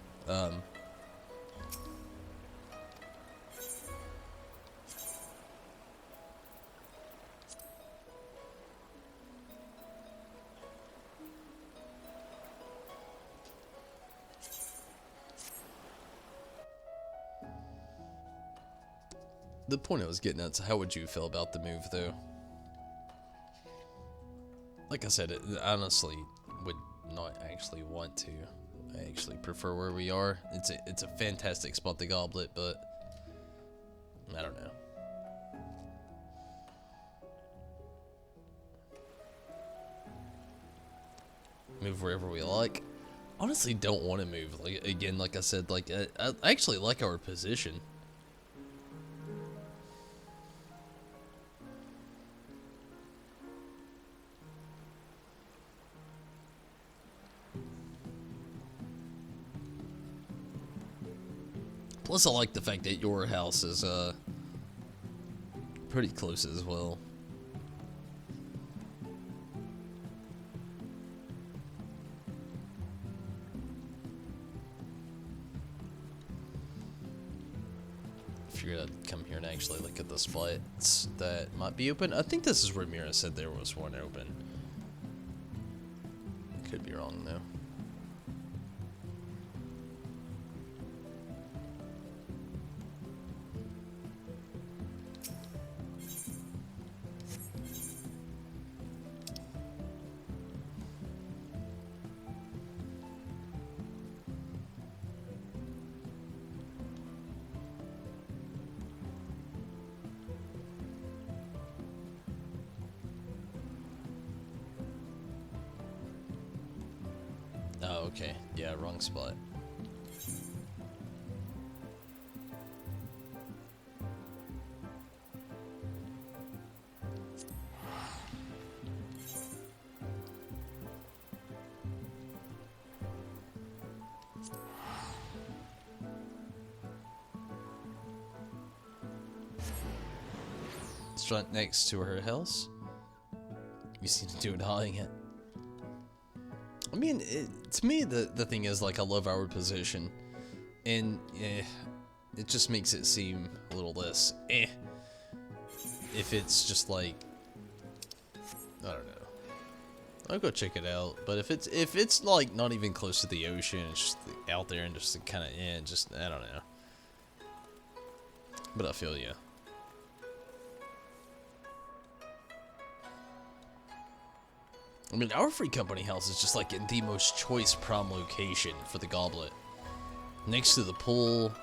[SPEAKER 1] the point I was getting at is how would you feel about the move, though? Like I said, I honestly would not actually want to. I actually prefer where we are. It's a fantastic spot, the goblet, but I don't know. Move wherever we like. Honestly, don't want to move. Like again, like I said, like I actually like our position. Plus, I like the fact that your house is pretty close as well. If you're gonna come here and actually look at the spots that might be open, I think this is where Mira said there was one open. Could be wrong though. Oh, okay. Yeah, wrong spot. It's right next to her house. You seem to do it eyeing it. I mean, to me, the thing is, like, I love our position. And, it just makes it seem a little less, if it's just, like, I don't know. I'll go check it out. But if it's, like, not even close to the ocean, it's just out there and just kind of, just, I don't know. But I feel you. I mean, our free company house is just like in the most choice prom location for the goblet. Next to the pool.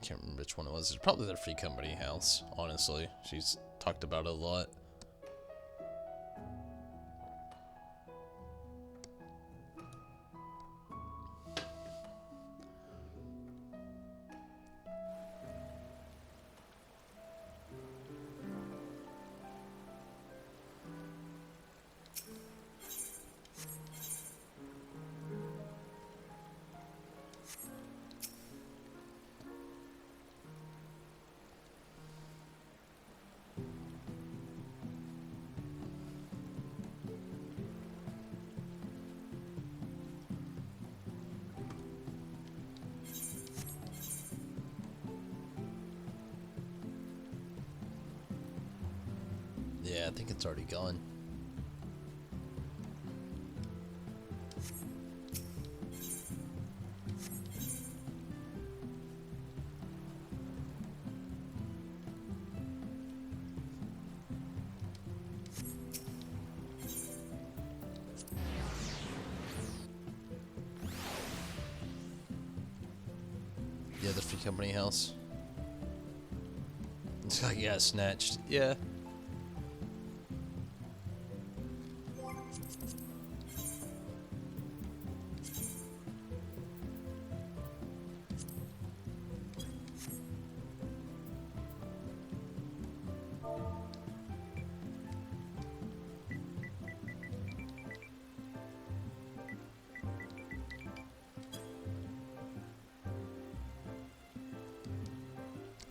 [SPEAKER 1] Can't remember which one it was. It's probably the free company house, honestly. She's talked about it a lot. Yeah, I think it's already gone. Yeah, the free company house. It's like, yeah, snatched. Yeah.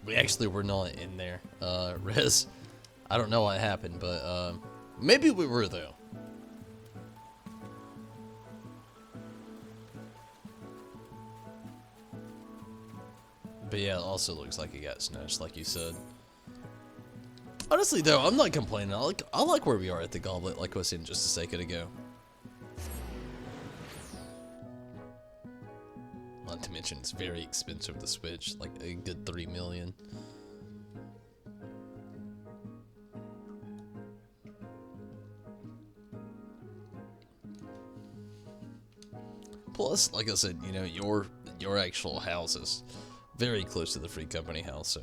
[SPEAKER 1] We actually were not in there, Rez. I don't know what happened, but maybe we were though. But yeah, it also looks like it got snatched, like you said. Honestly though, I'm not complaining. I like where we are at the goblet, like I was saying just a second ago. Not to mention it's very expensive to switch, like a good 3 million. Plus, like I said, you know, your actual house is very close to the free company house, so.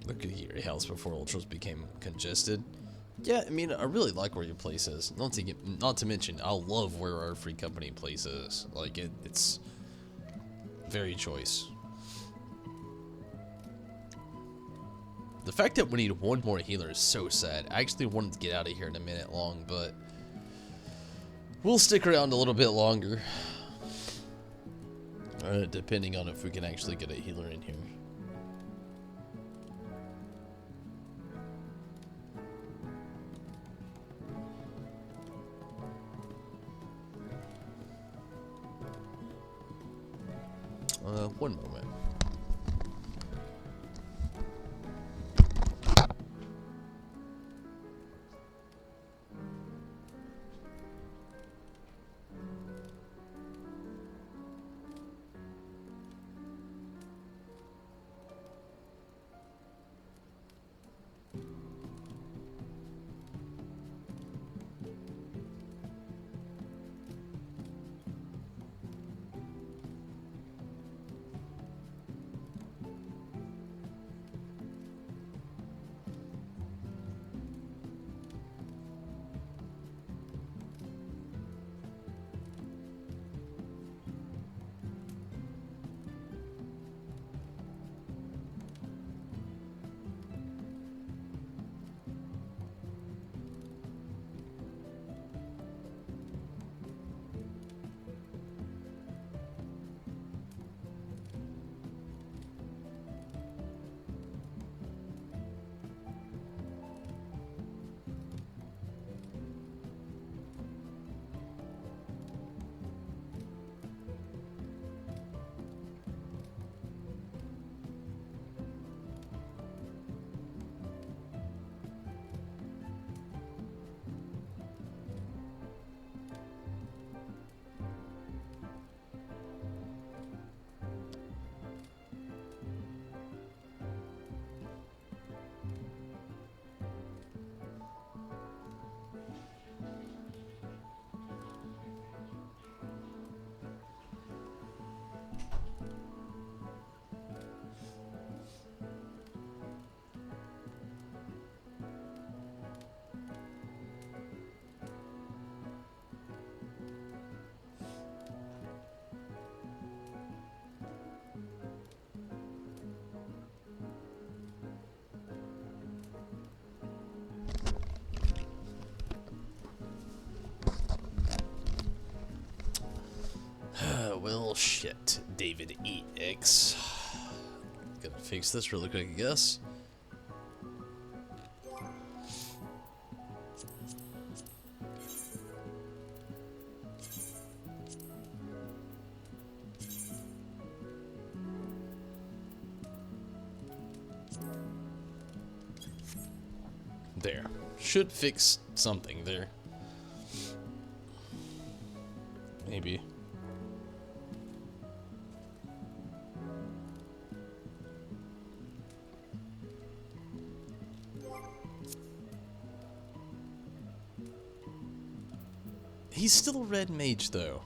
[SPEAKER 1] Look at your house before ultras became congested. Yeah, I mean, I really like where your place is. Not to mention, I love where our free company place is. Like, it's very choice. The fact that we need one more healer is so sad. I actually wanted to get out of here in a minute long, but we'll stick around a little bit longer. Depending on if we can actually get a healer in here. One moment. Well, shit, David EX. Gotta fix this really quick, I guess. There. Should fix something there. Maybe. He's still a red mage, though.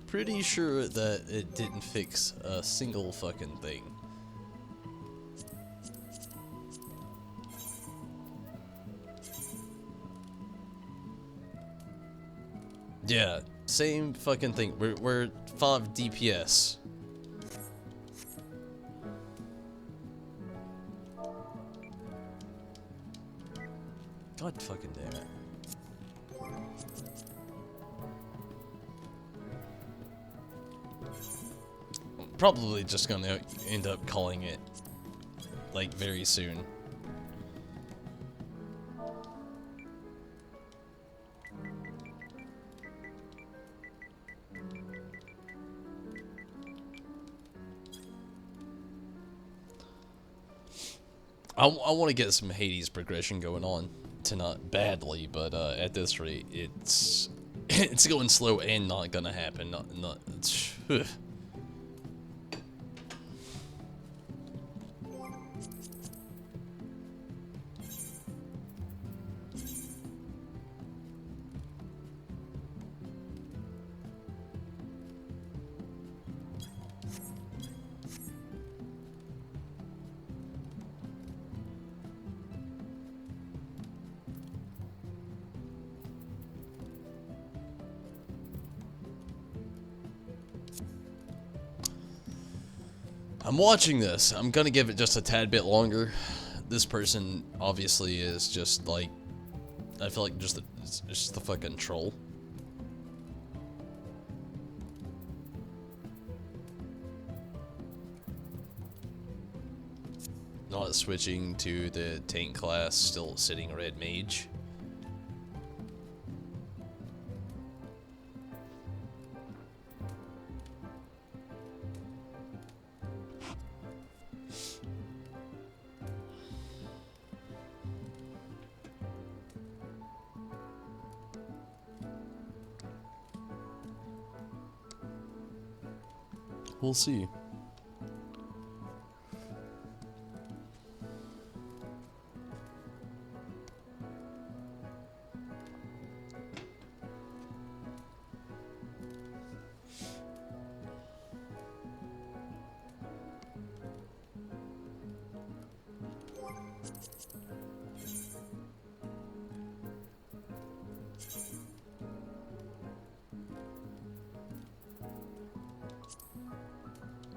[SPEAKER 1] Pretty sure that it didn't fix a single fucking thing. Yeah, same fucking thing. We're 5 DPS. God fucking damn it. Probably just gonna end up calling it, like, very soon. I want to get some Hades progression going on tonight badly, but at this rate, it's it's going slow and not gonna happen. Not. I'm watching this. I'm gonna give it just a tad bit longer. This person obviously is just like, I feel like just the fucking troll. Not switching to the tank class, still sitting red mage. We'll see.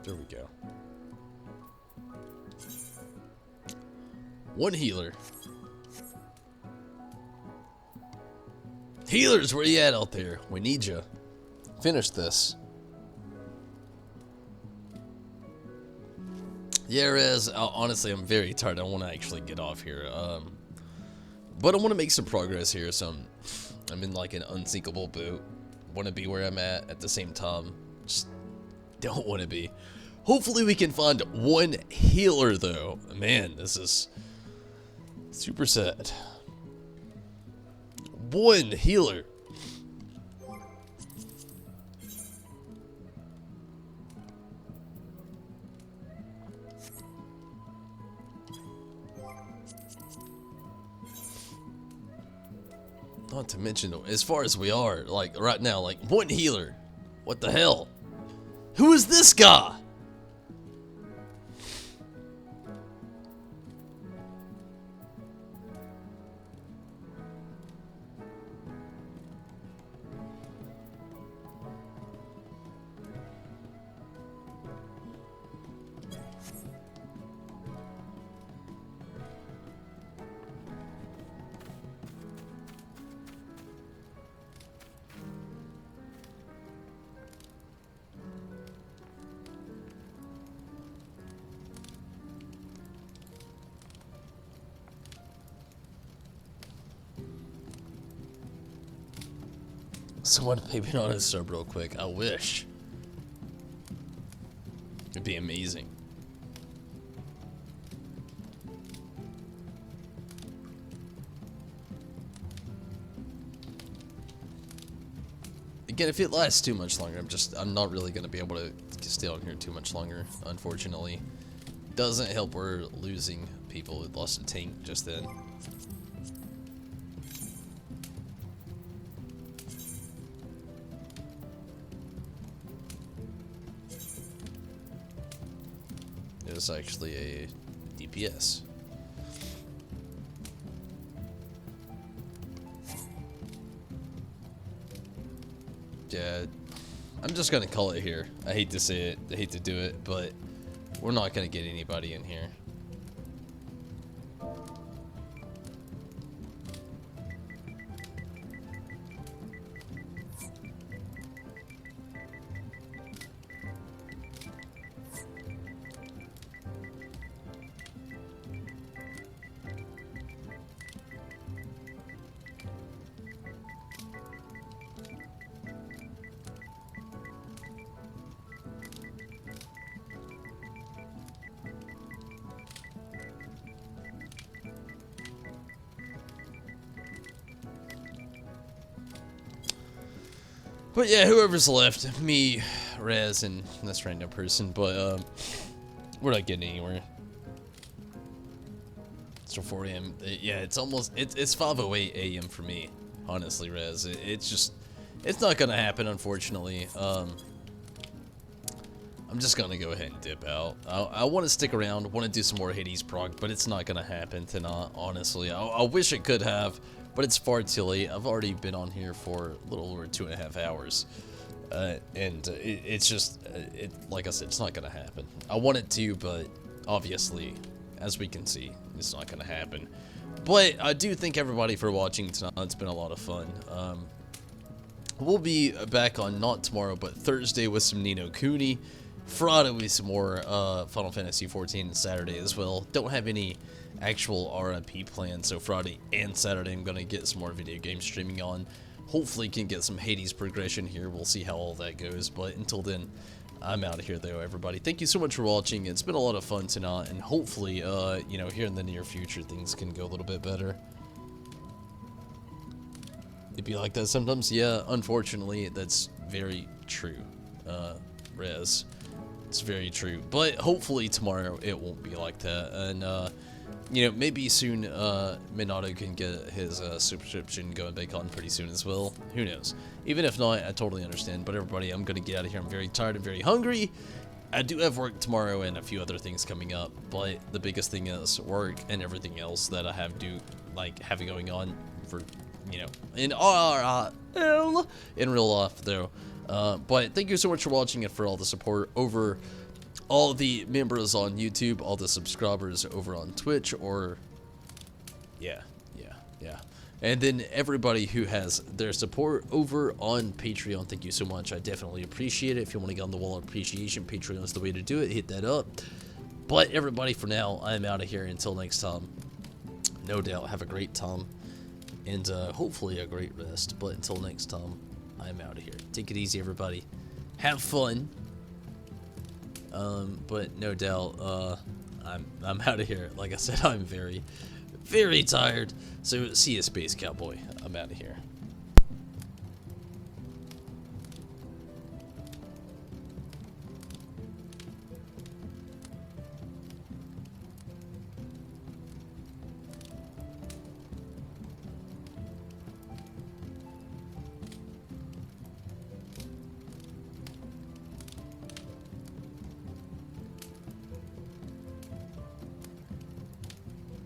[SPEAKER 1] There we go. One healer. Healers, where you at out there? We need you. Finish this. Yeah, Rez, honestly, I'm very tired. I want to actually get off here. But I want to make some progress here, so I'm in like an unsinkable boat. Want to be where I'm at the same time. Just don't want to be. Hopefully we can find one healer, though. Man, this is super sad. One healer. Not to mention, as far as we are, like, right now, like, one healer. What the hell? Who is this guy? Someone pay me on a sub real quick. I wish. It'd be amazing. Again, if it lasts too much longer, I'm not really gonna be able to stay on here too much longer, unfortunately. Doesn't help we're losing people who lost a tank just then. It was actually a DPS. Yeah, I'm just gonna call it here. I hate to say it, I hate to do it, but we're not gonna get anybody in here. But yeah, whoever's left, me, Rez, and this random person, but we're not getting anywhere. It's 4 a.m. Yeah, it's almost, it's 5:08 a.m. for me, honestly, Rez. It's just, it's not gonna happen, unfortunately. I'm just gonna go ahead and dip out. I want to stick around, want to do some more Hades Prog, but it's not gonna happen tonight, honestly. I wish it could have, but it's far too late. I've already been on here for a little over 2.5 hours. It's just, like I said, it's not gonna happen. I want it to, but obviously, as we can see, it's not gonna happen. But I do thank everybody for watching tonight. It's been a lot of fun. We'll be back on not tomorrow, but Thursday with some Ni no Kuni. Friday with some more Final Fantasy XIV, and Saturday as well. Don't have any actual RIP plans, so Friday and Saturday I'm gonna get some more video game streaming on. Hopefully can get some Hades progression here. We'll see how all that goes. But until then, I'm out of here though, everybody. Thank you so much for watching. It's been a lot of fun tonight, and hopefully, you know, here in the near future, things can go a little bit better. It'd be like that sometimes. Yeah, unfortunately, that's very true. Rez. It's very true. But hopefully tomorrow it won't be like that. And, you know, maybe soon Minato can get his subscription going back on pretty soon as well. Who knows? Even if not, I totally understand. But everybody, I'm going to get out of here. I'm very tired and very hungry. I do have work tomorrow and a few other things coming up. But the biggest thing is work and everything else that I have have going on for, you know, in real life though. But thank you so much for watching and for all the support over all the members on YouTube, all the subscribers over on Twitch, or yeah. And then everybody who has their support over on Patreon, thank you so much. I definitely appreciate it. If you want to get on the wall of appreciation, Patreon is the way to do it. Hit that up. But everybody, for now, I'm out of here. Until next time, no doubt, have a great time. And hopefully a great rest. But until next time, I'm out of here. Take it easy, everybody. Have fun. But no doubt, I'm out of here. Like I said, I'm very, very tired. So see you, Space Cowboy. I'm out of here.